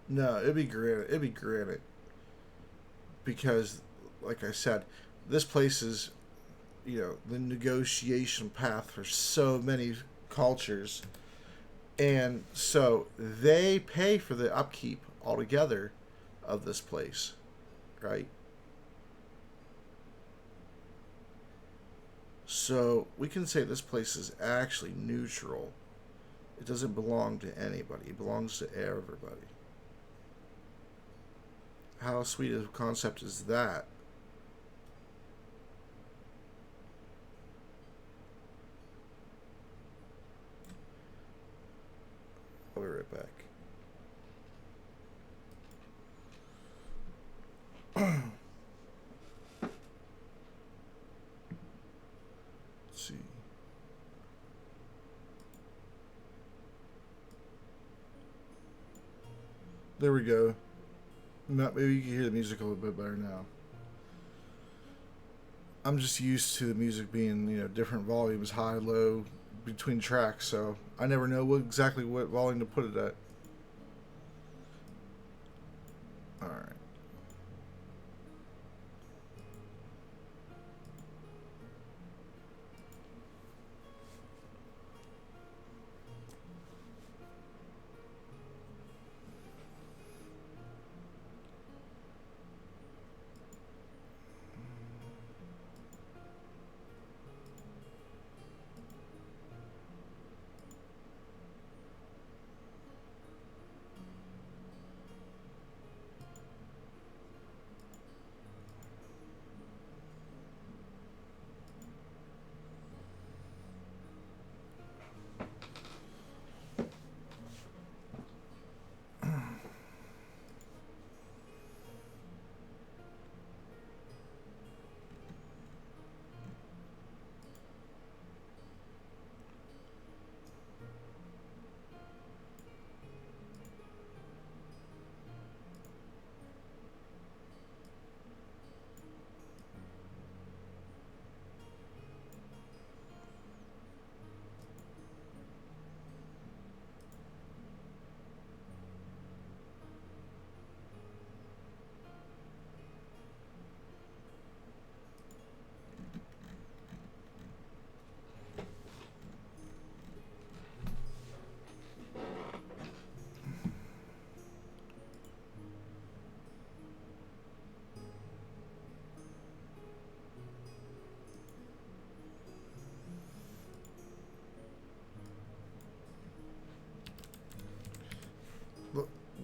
No, it'd be granite. It'd be granite because, like I said, this place is the negotiation path for so many cultures, and so they pay for the upkeep altogether of this place, right? So we can say this place is actually neutral. It doesn't belong to anybody. It belongs to everybody. How sweet a concept is that? I'll be right back. Let's see. There we go. Maybe you can hear the music a little bit better now. I'm just used to the music being, different volumes, high, low, between tracks, so I never know exactly what volume to put it at. Alright.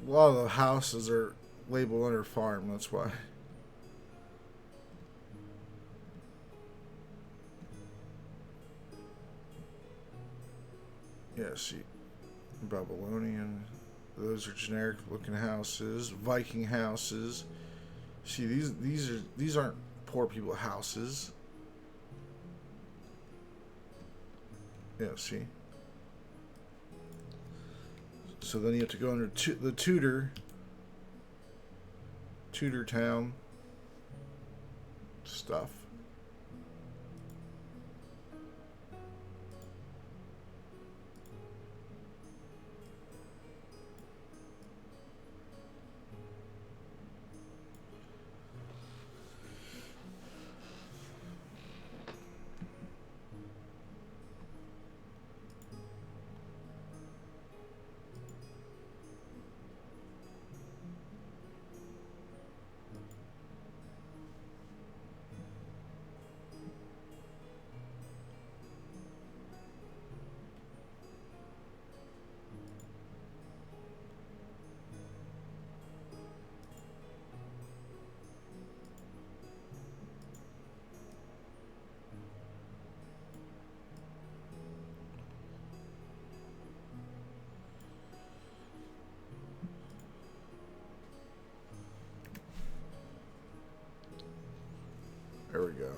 a lot of the houses are labeled under farm. That's why. Yeah, see, Babylonian. Those are generic looking houses. Viking houses. See, these aren't poor people houses. Yeah, see. So then you have to go under the Tudor town stuff. There we go.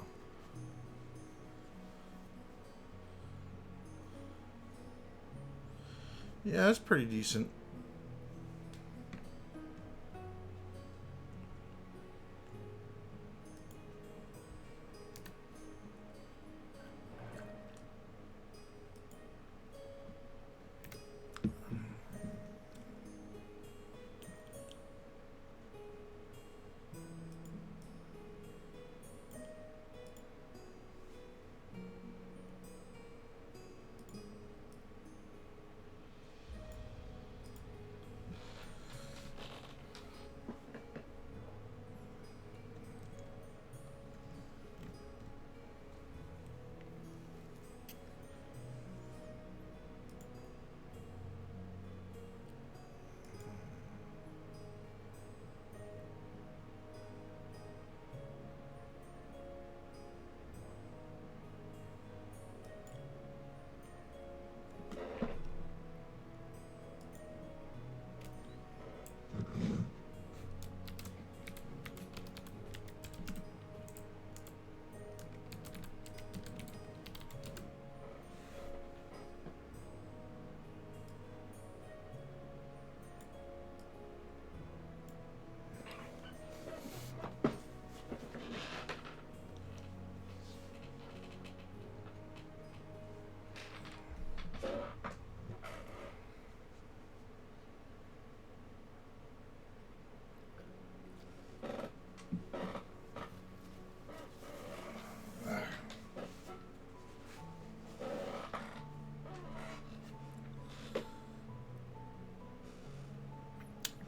Yeah, that's pretty decent.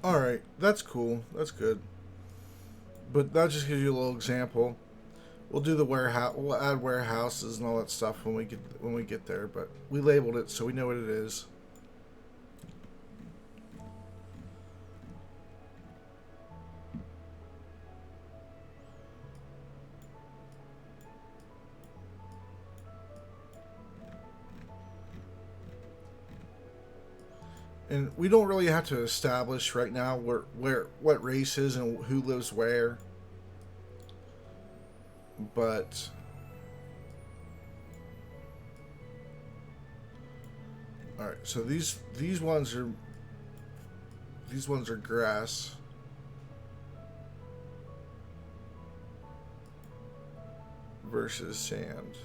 All right, that's cool. That's good. But that just gives you a little example. We'll do the warehouse. We'll add warehouses and all that stuff when we get there. But we labeled it so we know what it is. And we don't really have to establish right now where what race is and who lives where. But all right, so these ones are grass. Versus sand.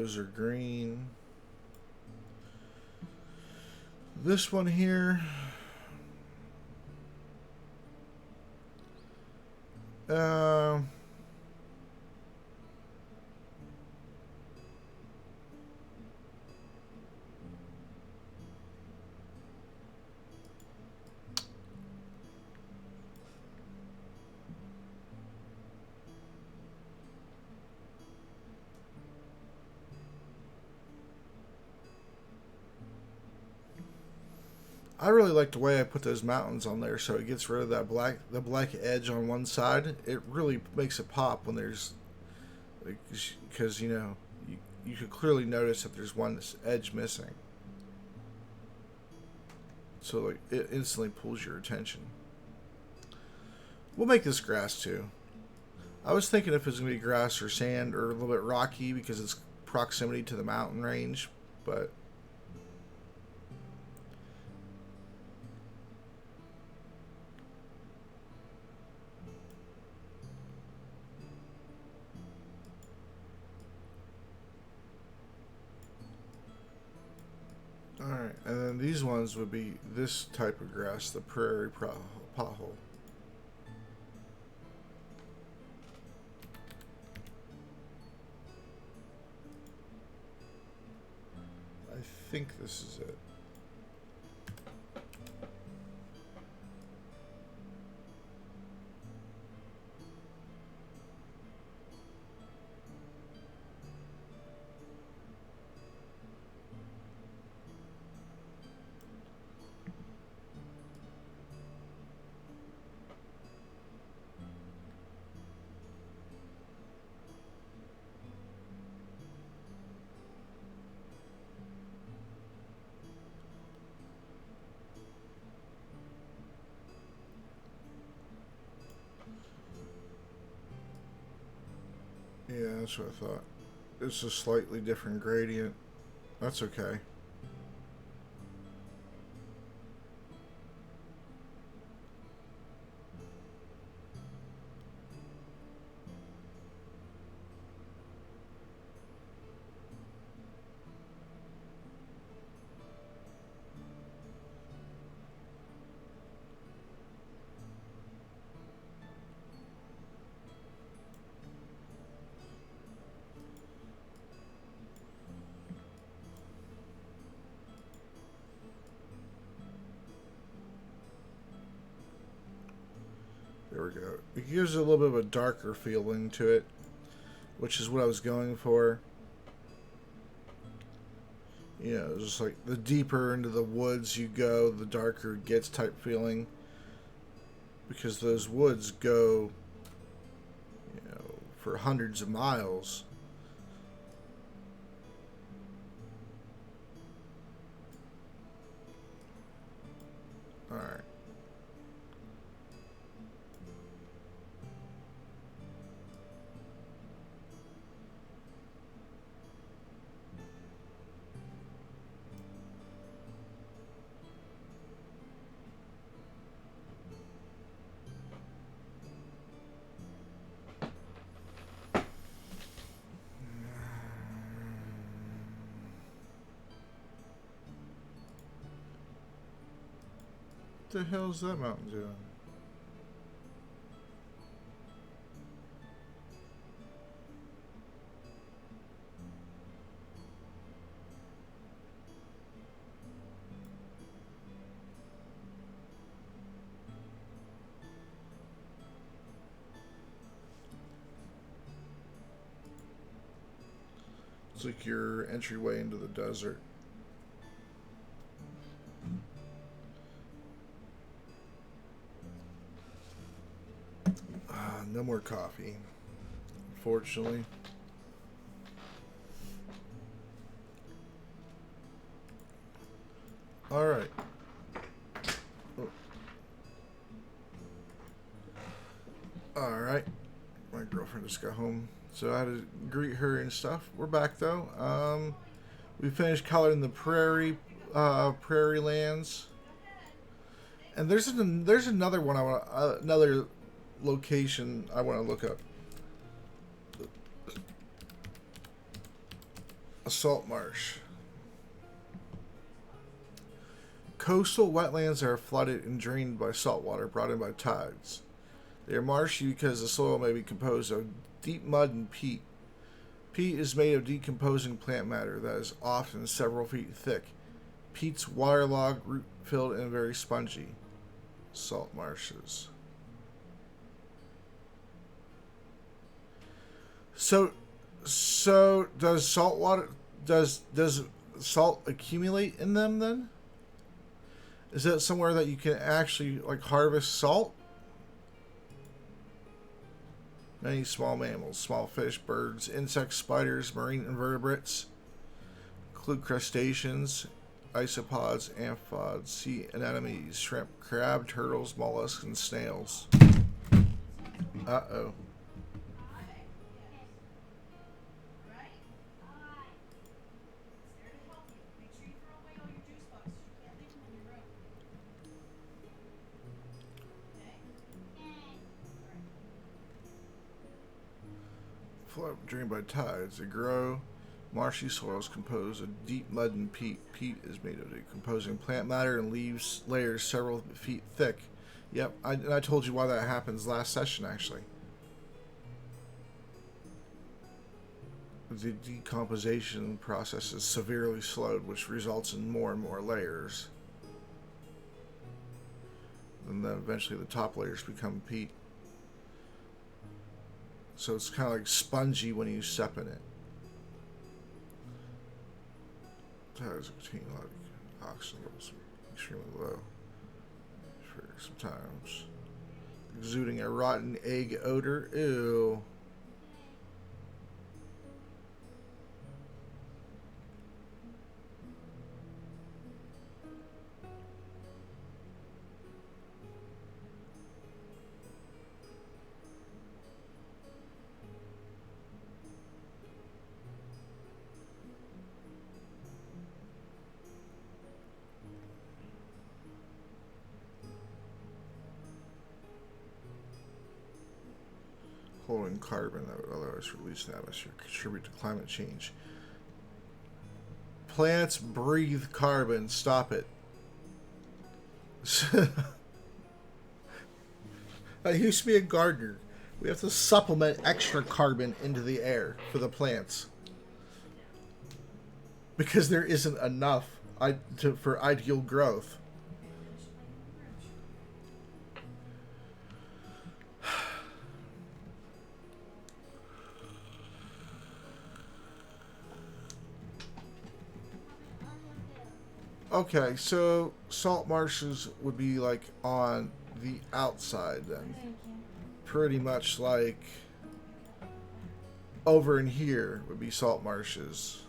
those are green. This one here, I really like the way I put those mountains on there, so it gets rid of that the black edge on one side. It really makes it pop when there's, because you could clearly notice that there's one edge missing. So like it instantly pulls your attention. We'll make this grass too. I was thinking if it's gonna be grass or sand or a little bit rocky because it's proximity to the mountain range, but alright, and then these ones would be this type of grass, the prairie pothole. I think this is it. Yeah, that's what I thought. It's a slightly different gradient. That's okay. There we go. It gives it a little bit of a darker feeling to it, which is what I was going for. You know, just like the deeper into the woods you go, the darker it gets type feeling. Because those woods go, for hundreds of miles. Alright. What the hell's that mountain doing? It's like your entryway into the desert. No more coffee, unfortunately. All right. Oh. All right. My girlfriend just got home, so I had to greet her and stuff. We're back though. We finished coloring the prairie lands, and there's another one I want another location I want to look up. A salt marsh. Coastal wetlands are flooded and drained by salt water brought in by tides. They are marshy because the soil may be composed of deep mud and peat. Peat is made of decomposing plant matter that is often several feet thick. Peat's waterlogged, root-filled, and very spongy. Salt marshes. So does salt water does salt accumulate in them then? Is that somewhere that you can actually like harvest salt? Many small mammals, small fish, birds, insects, spiders, marine invertebrates include crustaceans, isopods, amphipods, sea anemones, shrimp, crab, turtles, mollusks, and snails. Uh-oh. Flood drained by tides. They grow. Marshy soils composed of deep mud and peat. Peat is made of decomposing plant matter and leaves layers several feet thick. Yep, I told you why that happens last session, actually. The decomposition process is severely slowed, which results in more and more layers. And then eventually the top layers become peat. So it's kind of like spongy when you step in it. Tides contain a lot of oxygen levels extremely low for sometimes. Exuding a rotten egg odor. Ew. Holding carbon that would otherwise release in the atmosphere contribute to climate change. Plants breathe carbon. Stop it. I used to be a gardener. We have to supplement extra carbon into the air for the plants because there isn't enough for ideal growth. Okay, so salt marshes would be like on the outside then. Pretty much like over in here would be salt marshes.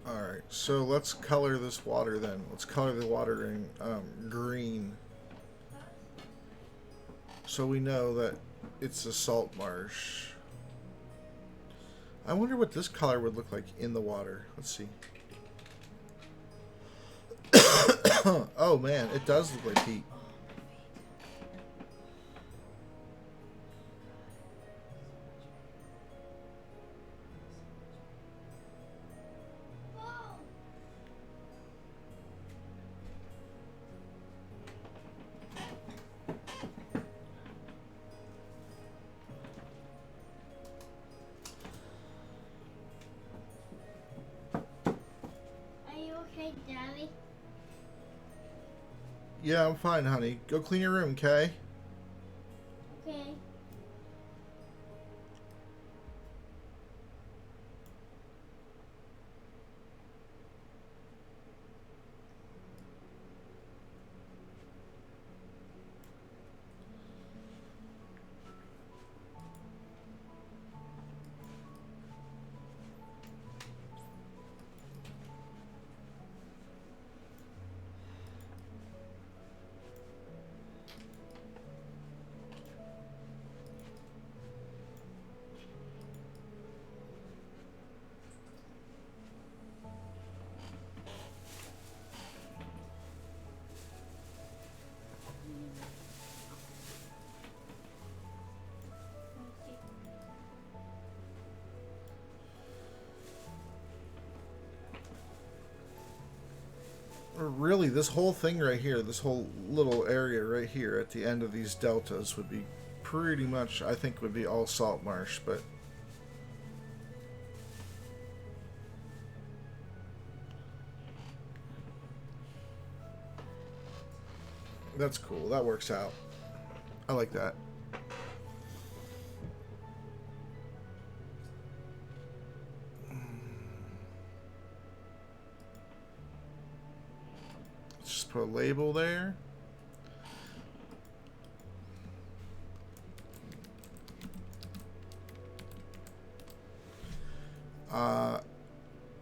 Alright, so let's color this water then. Let's color the water in green. So we know that it's a salt marsh. I wonder what this color would look like in the water. Let's see. Oh man, it does look like peat. Okay, Daddy. Yeah, I'm fine, honey. Go clean your room, okay? Okay. really, this whole thing right here, this whole little area right here at the end of these deltas would be pretty much, I think, would be all salt marsh, but that's cool. That works out. I like that. Let's just put a label there.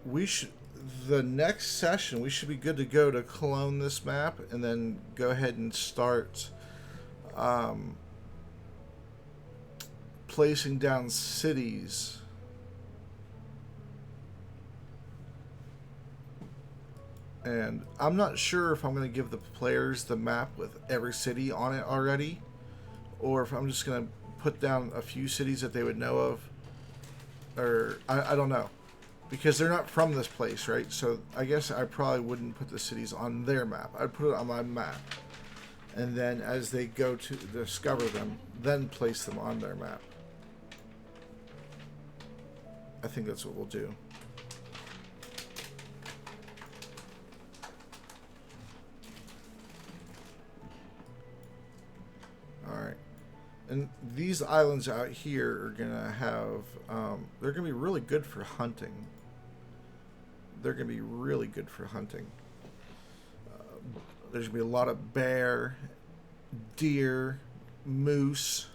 We should, the next session, we should be good to go to clone this map and then go ahead and start placing down cities. And I'm not sure if I'm going to give the players the map with every city on it already, or if I'm just going to put down a few cities that they would know of, or I don't know. Because they're not from this place, right? So I guess I probably wouldn't put the cities on their map. I'd put it on my map. And then as they go to discover them, then place them on their map. I think that's what we'll do. Alright. And these islands out here are going to have... they're going to be really good for hunting. They're going to be really good for hunting. There's going to be a lot of bear, deer, moose.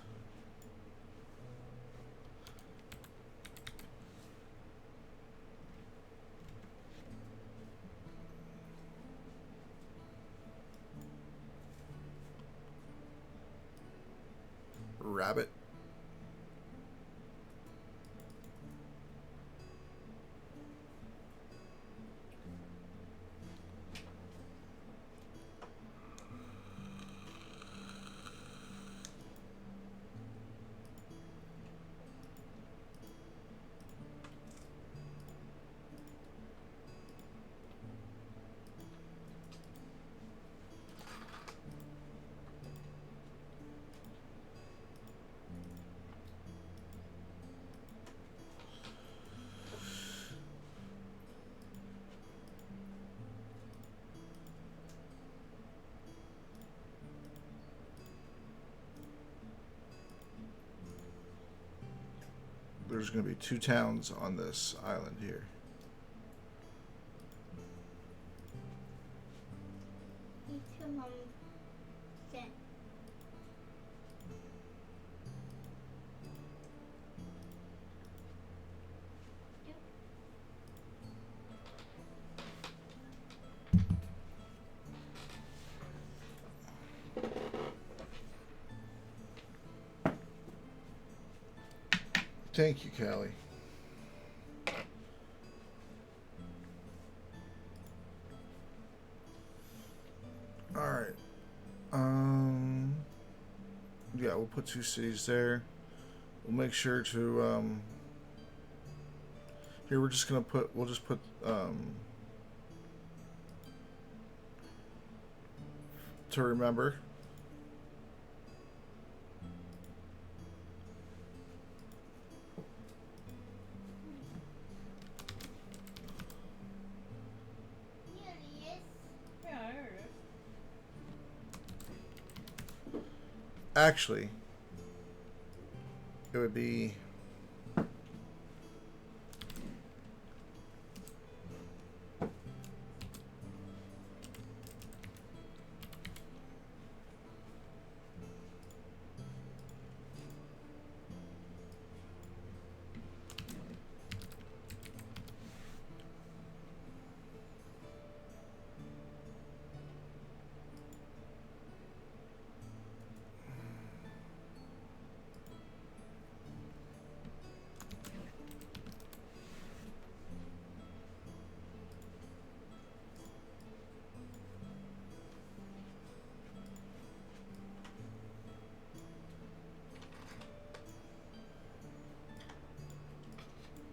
Rabbit. There's going to be 2 towns on this island here. Thank you, Callie. Alright. Yeah, we'll put 2 cities there. We'll make sure to, here we're just gonna put, we'll just put, to remember. Actually, it would be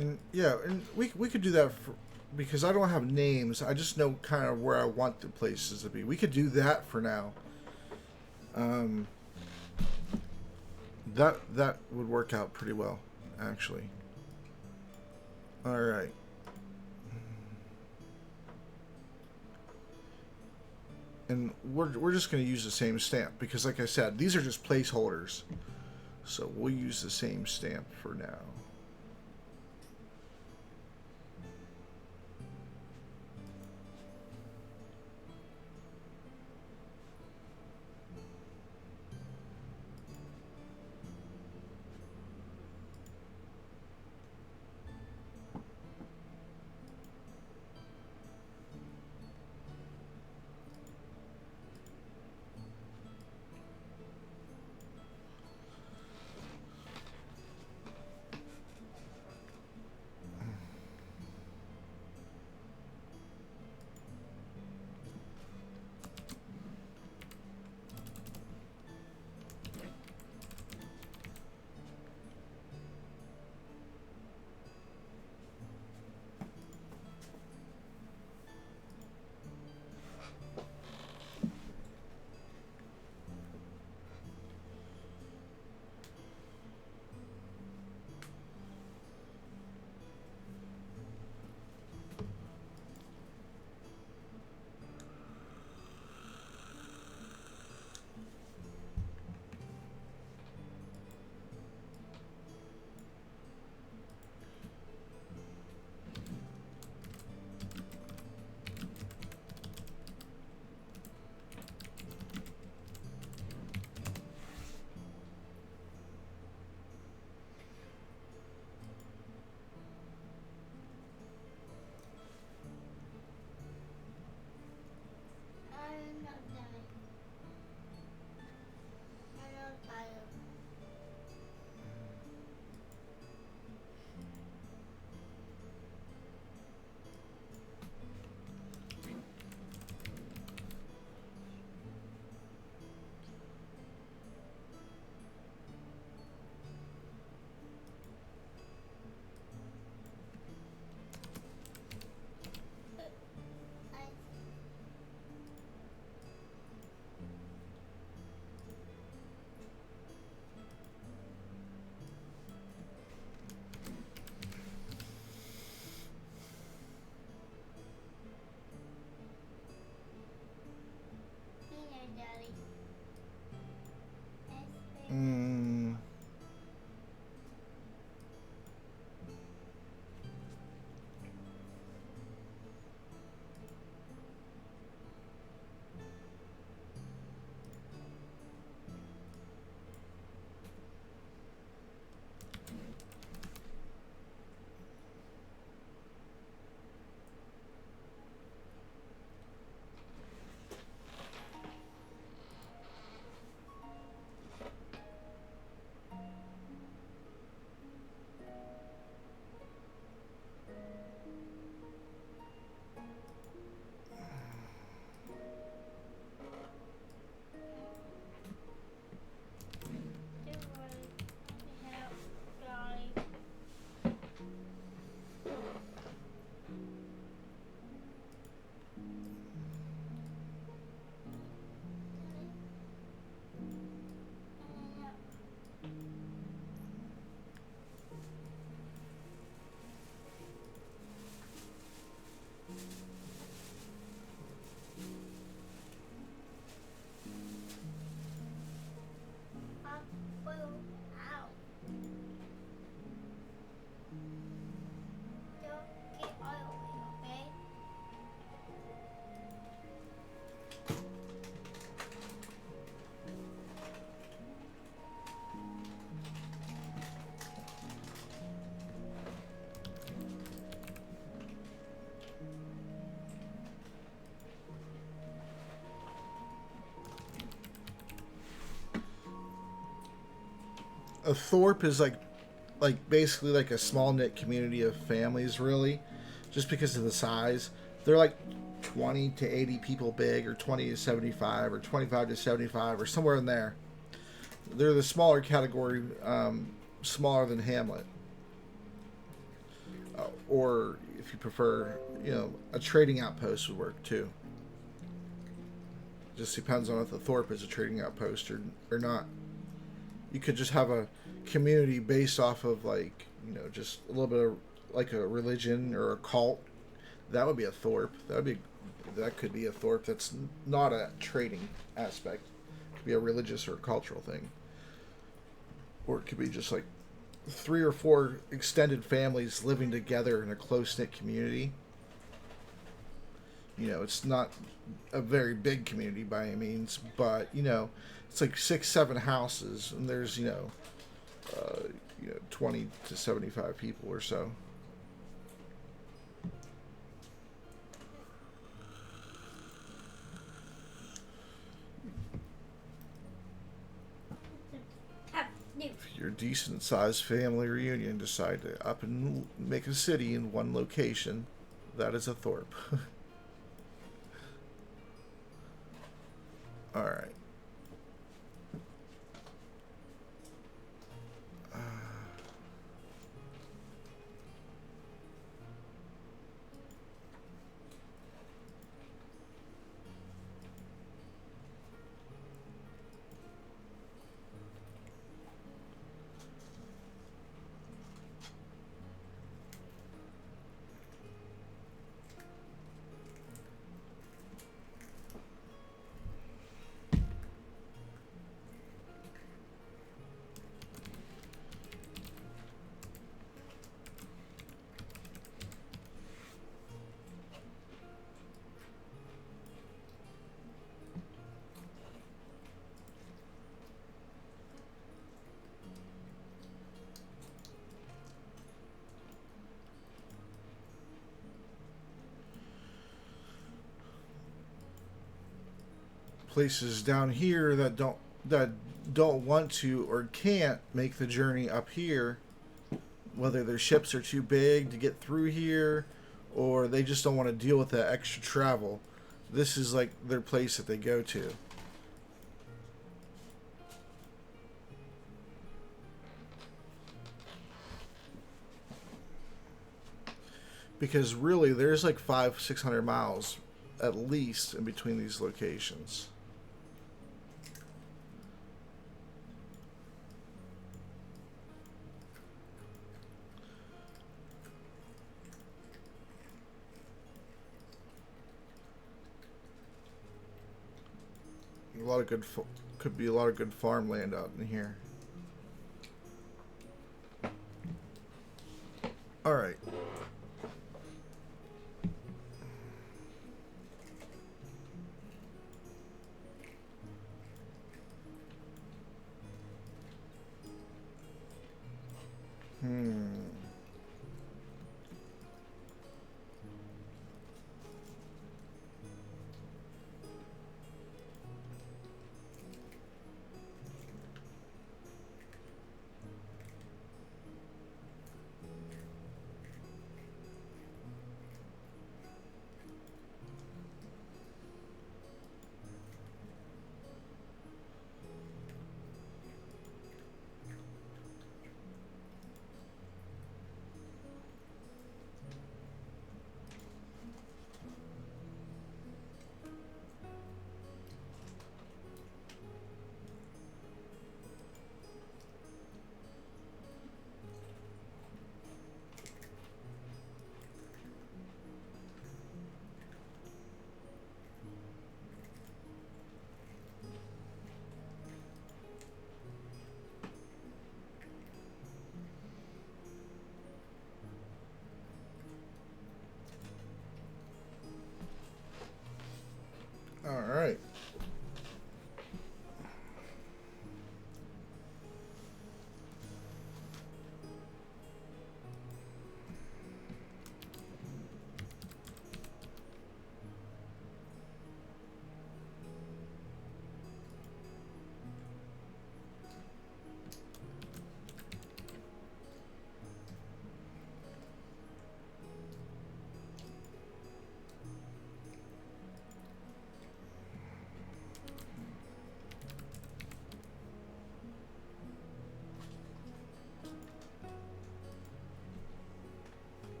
and yeah, and we could do that because I don't have names. I just know kind of where I want the places to be. We could do that for now. Um, that would work out pretty well, actually. All right. And we're just going to use the same stamp because, like I said, these are just placeholders. So we'll use the same stamp for now. I'm not done. I'm not tired. I Here, Daddy. Yes, baby. Mm, Don't worry. Help, Daddy. Ow. Don't get oily, okay? a thorp is like basically like a small knit community of families, really, just because of the size. They're like 20 to 80 people big, or 20 to 75, or 25 to 75, or somewhere in there. They're the smaller category, smaller than Hamlet, or if you prefer, a trading outpost would work too. Just depends on if the thorp is a trading outpost or not. You could just have a community based off of like, just a little bit of like a religion or a cult. That would be a thorp. That could be a thorp. That's not a trading aspect. It could be a religious or a cultural thing, or it could be just like 3 or 4 extended families living together in a close knit community. It's not a very big community by any means, but it's like 6, 7 houses, and there's 20 to 75 people or so. If your decent sized family reunion decide to up and make a city in one location, that is a thorp. All right. Places down here that don't want to or can't make the journey up here, whether their ships are too big to get through here, or they just don't want to deal with that extra travel. This is like their place that they go to. Because really, there's like 500-600 miles at least in between these locations. A lot of good could be a lot of good farmland out in here. All right. Hmm.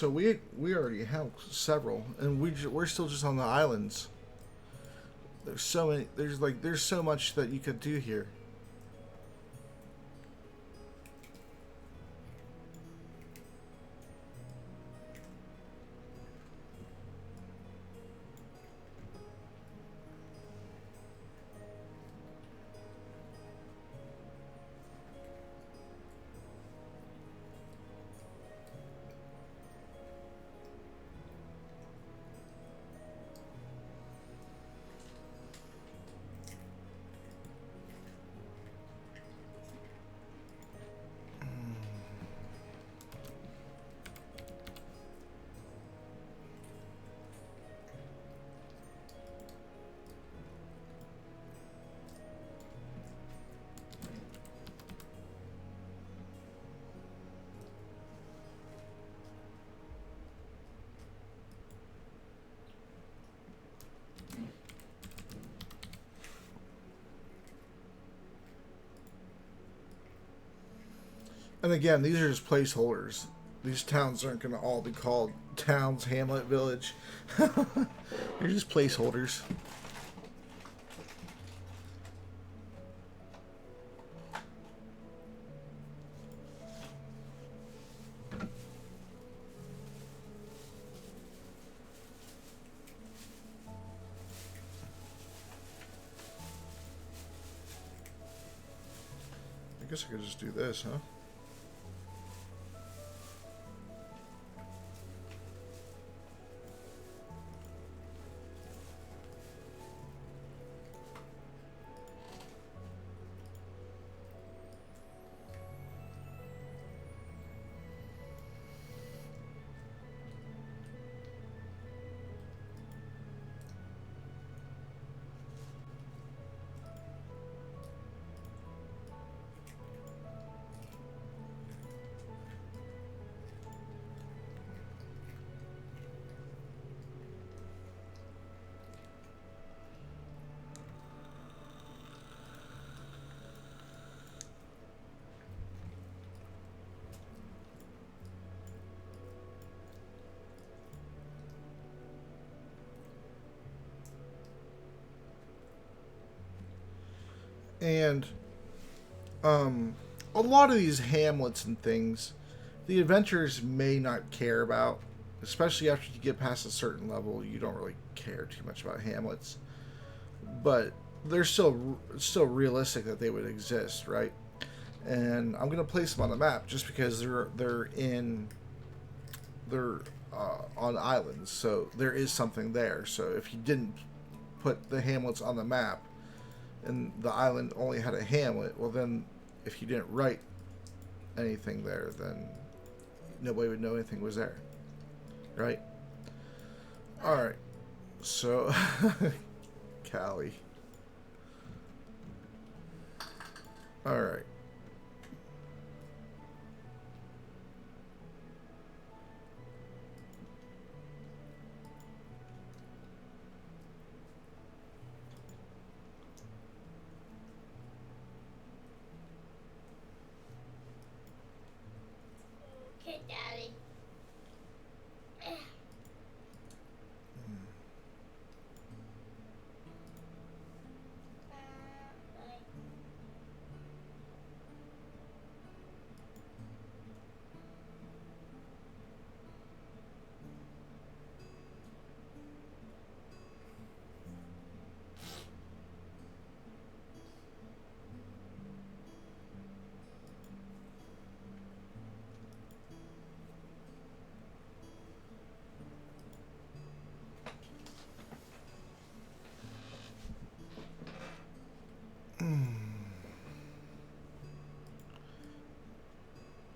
So we already have several, and we're still just on the islands. There's so many. There's so much that you could do here. And again, these are just placeholders. These towns aren't going to all be called towns, hamlet, village. They're just placeholders. I guess I could just do this, huh? And a lot of these hamlets and things, the adventurers may not care about, especially after you get past a certain level. You don't really care too much about hamlets, but they're still realistic that they would exist, right? And I'm gonna place them on the map just because they're on islands, so there is something there. So if you didn't put the hamlets on the map and the island only had a hamlet, well then if you didn't write anything there, then nobody would know anything was there, right? All right, so Callie. All right. Okay, Daddy.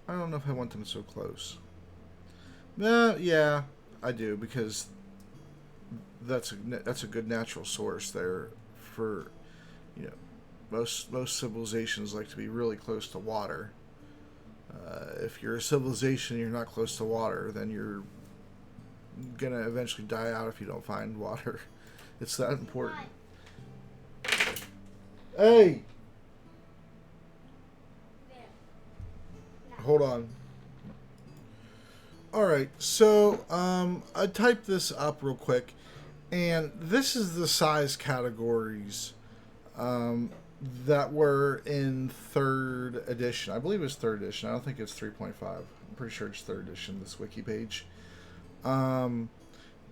I don't know if I want them so close. Yeah, I do, because that's a good natural source there for, you know, most civilizations like to be really close to water. If you're a civilization and you're not close to water, then you're gonna eventually die out if you don't find water. It's that important. Hey, There. hold on. All right, so I typed this up real quick, and this is the size categories um, that were in third edition. I believe it's third edition. I don't think it's 3.5. I'm pretty sure it's third edition, this wiki page. Um,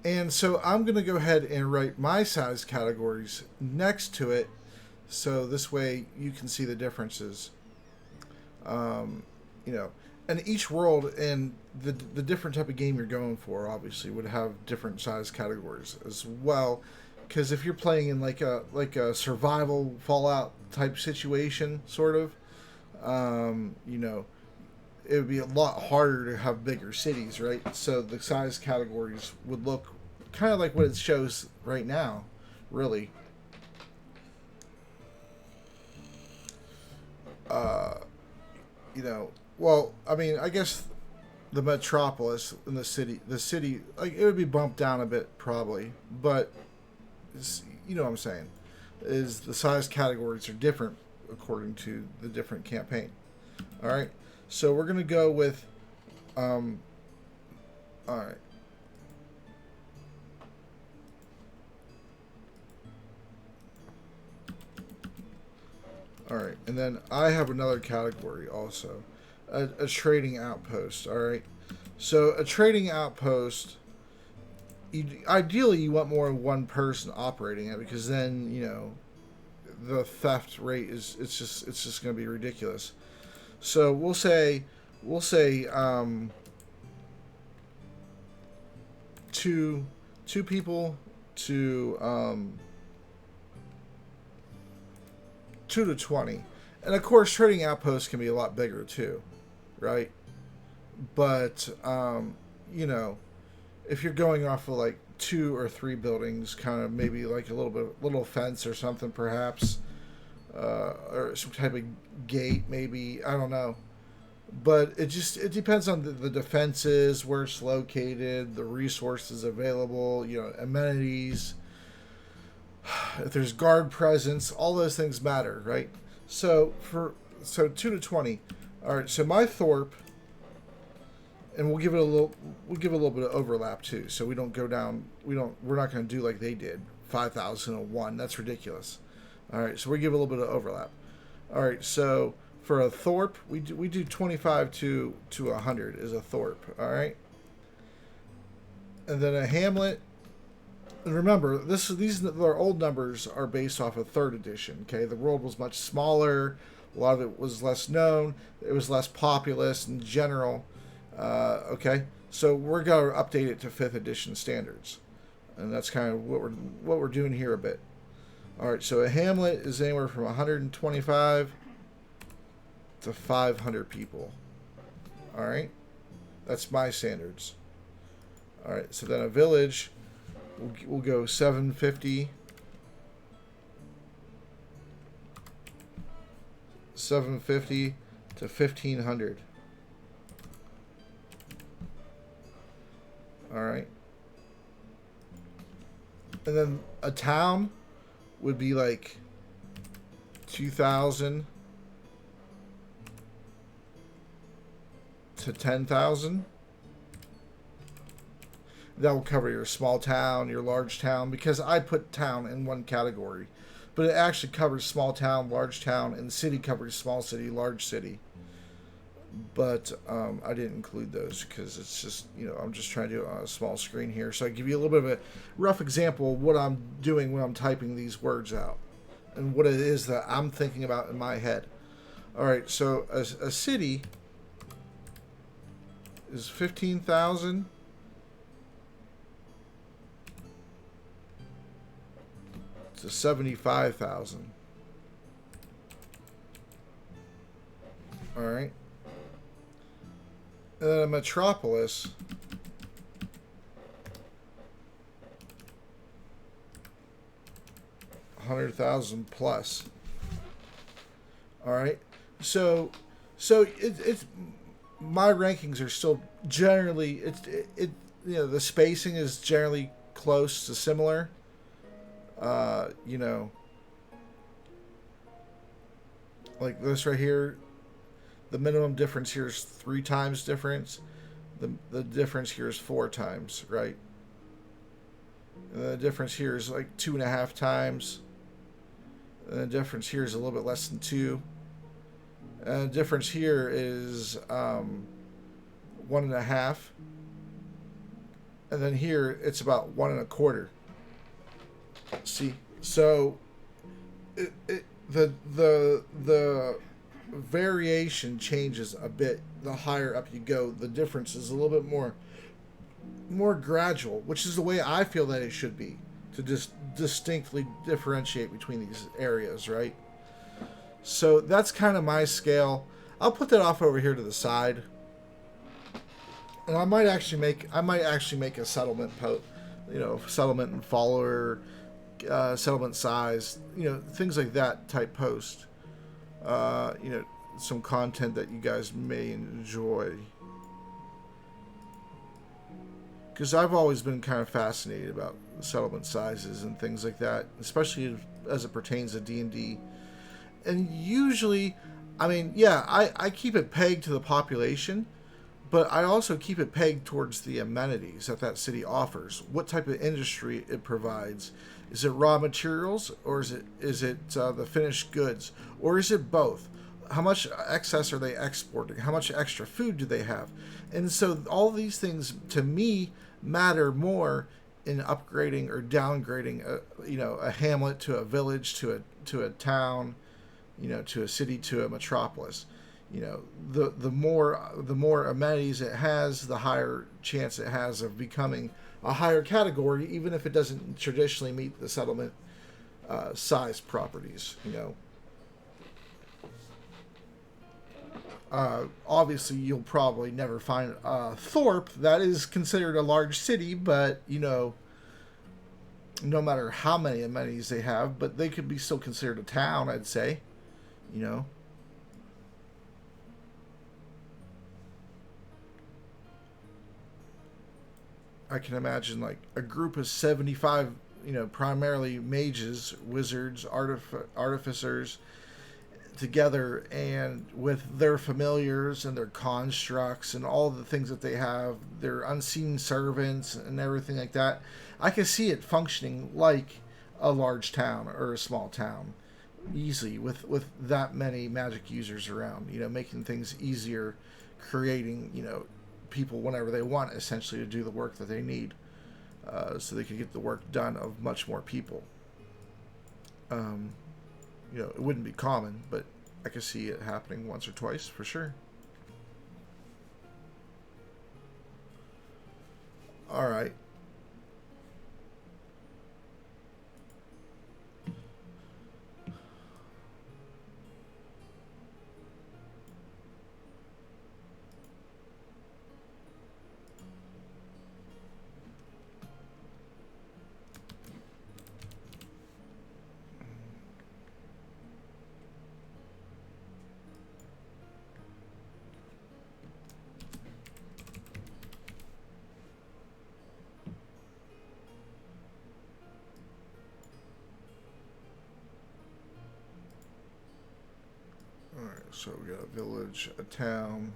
and so I'm going to go ahead and write my size categories next to it, so this way you can see the differences. Um, you know, and each world and the different type of game you're going for obviously would have different size categories as well. Because if you're playing in like a survival Fallout type situation, sort of, you know, it would be a lot harder to have bigger cities, right? So the size categories would look kind of like what it shows right now, really. Uh, you know, well, I mean, I guess the metropolis in the city, like it would be bumped down a bit probably, but you know what I'm saying, is the size categories are different according to the different campaign. All right, so we're gonna go with, um, all right, all right, and then I have another category also, a trading outpost. All right, so a trading outpost. Ideally, you want more than one person operating it because then you know the theft rate is it's just going to be ridiculous. So we'll say two people to 2 to 20, and of course trading outposts can be a lot bigger too, right? But you know, if you're going off of like 2 or 3 buildings, kind of maybe like a little fence or something perhaps, or some type of gate maybe, I don't know. But it depends on the defenses, where it's located, the resources available, you know, amenities, if there's guard presence, all those things matter, right? So for 2 to 20, all right. So my thorp, and we'll give it a little bit of overlap too, so we don't go down. We're not going to do like they did 5,001. That's ridiculous. All right, so we give a little bit of overlap. All right, so for a thorp, we do 25 to 100 is a thorp. All right, and then a hamlet. And remember, these our old numbers are based off of third edition. Okay, the world was much smaller. A lot of it was less known. It was less populous in general. Okay, so we're going to update it to fifth edition standards, and that's kind of what we're doing here a bit. All right, so a hamlet is anywhere from 125 to 500 people. All right, that's my standards. All right, so then a village, we'll go 750, 750 to 1,500. All right, and then a town would be like 2,000 to 10,000. That will cover your small town, your large town, because I put town in one category, but it actually covers small town, large town, and city covers small city, large city. But I didn't include those because it's just, you know, I'm just trying to do it on a small screen here. So I give you a little bit of a rough example of what I'm doing when I'm typing these words out and what it is that I'm thinking about in my head. All right, so a city is 15,000 to 75,000. All right. And then a metropolis, 100,000 plus. All right. So it's my rankings are still generally it you know, the spacing is generally close to similar. You know, like this right here, the minimum difference here is 3 times difference. The difference here is 4 times, right? And the difference here is like 2.5 times. And the difference here is a little bit less than 2. And the difference here is 1.5. And then here it's about 1.25. See, so the variation changes a bit the higher up you go. The difference is a little bit more gradual, which is the way I feel that it should be, to just distinctly differentiate between these areas, right? So that's kind of my scale. I'll put that off over here to the side, and I might actually make a settlement settlement and follower, settlement size, things like that type post. Some content that you guys may enjoy. Because I've always been kind of fascinated about settlement sizes and things like that, especially as it pertains to D&D. And usually, I keep it pegged to the population, but I also keep it pegged towards the amenities that city offers. What type of industry it provides. Is it raw materials, or is it the finished goods, or is it both? How much excess are they exporting? How much extra food do they have? And so all these things, to me, matter more in upgrading or downgrading a hamlet to a village to a town, to a city to a metropolis. The more amenities it has, the higher chance it has of becoming a higher category, even if it doesn't traditionally meet the settlement size properties. Obviously, you'll probably never find a thorp that is considered a large city, but no matter how many amenities they have, but they could be still considered a town, I'd say. I can imagine like a group of 75, primarily mages, wizards, artificers, together, and with their familiars and their constructs and all the things that they have, their unseen servants and everything like that. I can see it functioning like a large town or a small town easily with that many magic users around, making things easier, creating, people whenever they want, essentially, to do the work that they need, so they can get the work done of much more people. It wouldn't be common, but I could see it happening once or twice for sure. All right. All right. So we got a village, a town.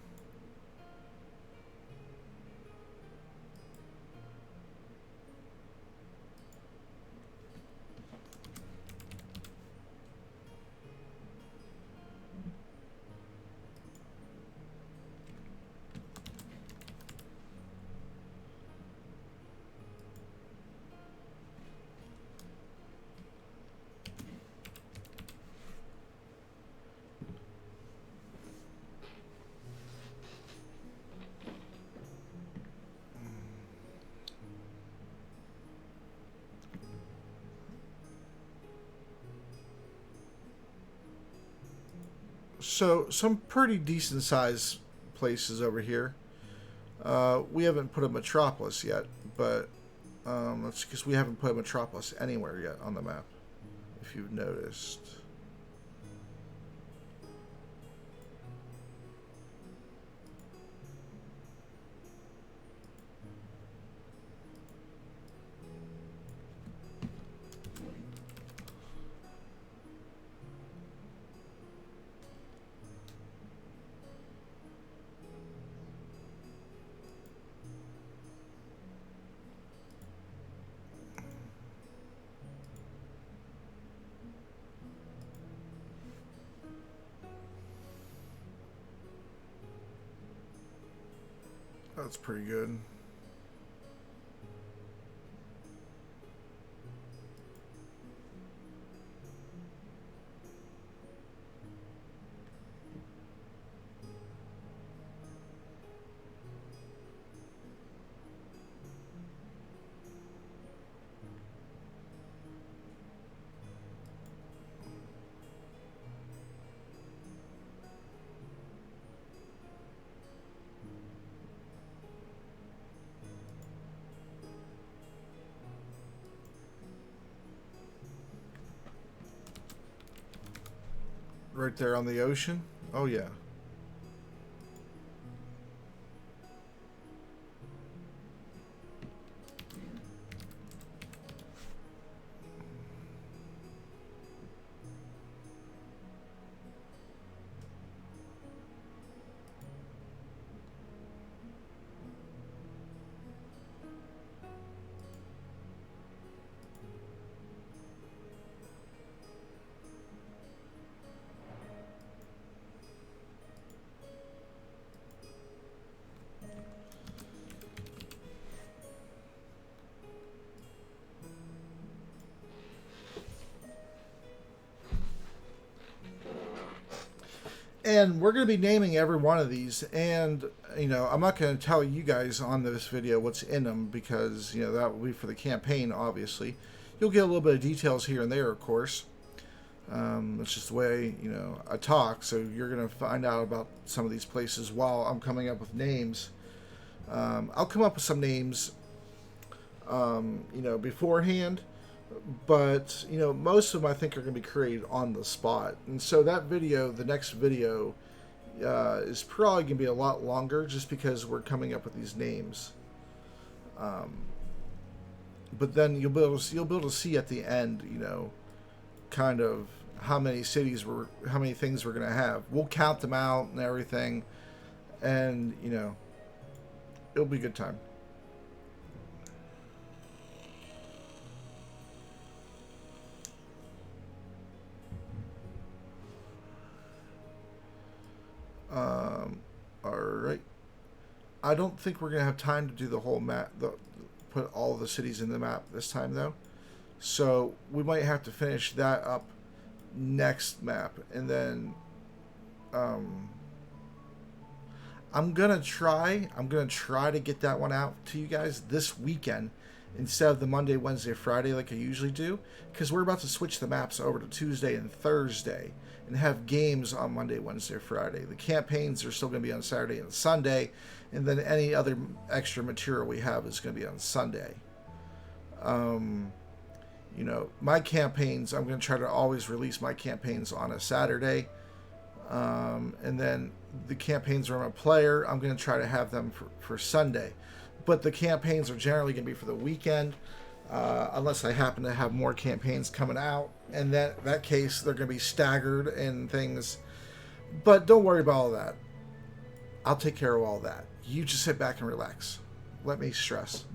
So some pretty decent sized places over here. We haven't put a metropolis yet, but that's because we haven't put a metropolis anywhere yet on the map, if you've noticed. That's pretty good. Right there on the ocean. Oh yeah. And we're going to be naming every one of these. And, you know, I'm not going to tell you guys on this video what's in them because, you know, that will be for the campaign, obviously. You'll get a little bit of details here and there, of course. It's just the way, you know, I talk. So you're going to find out about some of these places while I'm coming up with names. I'll come up with some names, you know, beforehand. But, you know, most of them I think are going to be created on the spot. And so that video, the next video, is probably going to be a lot longer just because we're coming up with these names. But then you'll be able to see at the end, you know, kind of how many things we're going to have. We'll count them out and everything. And, you know, it'll be a good time. Alright. I don't think we're going to have time to do the whole map, put all the cities in the map this time, though. So we might have to finish that up next map. And then I'm going to try to get that one out to you guys this weekend instead of the Monday, Wednesday, Friday like I usually do. Because we're about to switch the maps over to Tuesday and Thursday and have games on Monday, Wednesday, Friday. The campaigns are still going to be on Saturday and Sunday, and then any other extra material we have is going to be on Sunday. You know, my campaigns, I'm going to try to always release my campaigns on a Saturday, and then the campaigns where I'm a player, I'm going to try to have them for Sunday. But the campaigns are generally going to be for the weekend, unless I happen to have more campaigns coming out. And that case, they're going to be staggered and things. But don't worry about all that. I'll take care of all that. You just sit back and relax. Let me stress.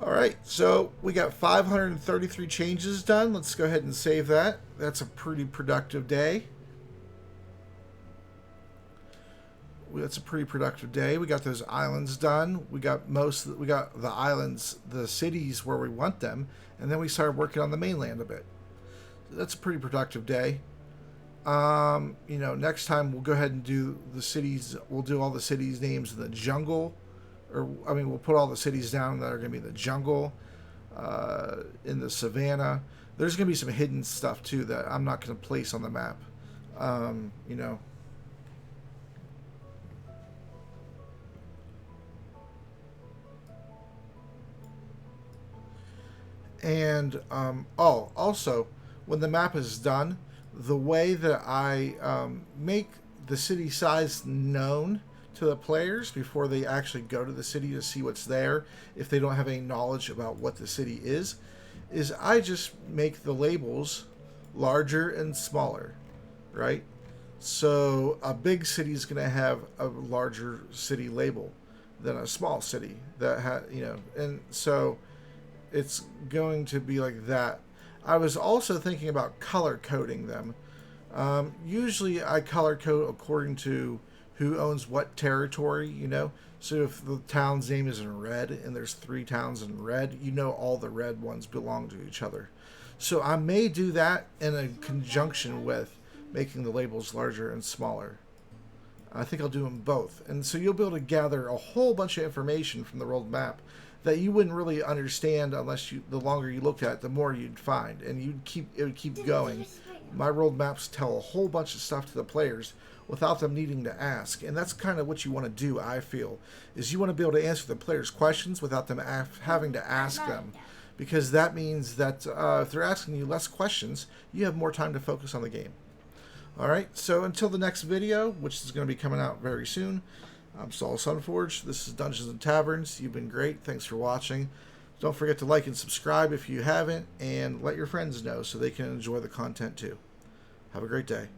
All right, so we got 533 changes done. Let's go ahead and save that. That's a pretty productive day. That's a pretty productive day. We got those islands done. We got the islands, the cities where we want them, and then we started working on the mainland a bit. That's a pretty productive day. You know, next time we'll go ahead and do the cities. We'll do all the cities' names in the jungle, we'll put all the cities down that are going to be in the jungle, in the savannah. There's going to be some hidden stuff too that I'm not going to place on the map. You know. And also, when the map is done, the way that I make the city size known to the players before they actually go to the city to see what's there, if they don't have any knowledge about what the city is I just make the labels larger and smaller, right? So a big city is going to have a larger city label than a small city that and so it's going to be like that. I was also thinking about color coding them Usually I color code according to who owns what territory, you know. So if the town's name is in red and there's 3 towns in red, you know all the red ones belong to each other. So I may do that in a conjunction with making the labels larger and smaller. I think I'll do them both. And so you'll be able to gather a whole bunch of information from the world map that you wouldn't really understand unless you, the longer you looked at it, the more you'd find. And it would keep going. My world maps tell a whole bunch of stuff to the players without them needing to ask. And that's kind of what you want to do, I feel, is you want to be able to answer the players' questions without them having to ask them. Because that means that if they're asking you less questions, you have more time to focus on the game. Alright, so until the next video, which is going to be coming out very soon, I'm Saul Sunforge. This is Dungeons and Taverns. You've been great. Thanks for watching. Don't forget to like and subscribe if you haven't, and let your friends know so they can enjoy the content too. Have a great day.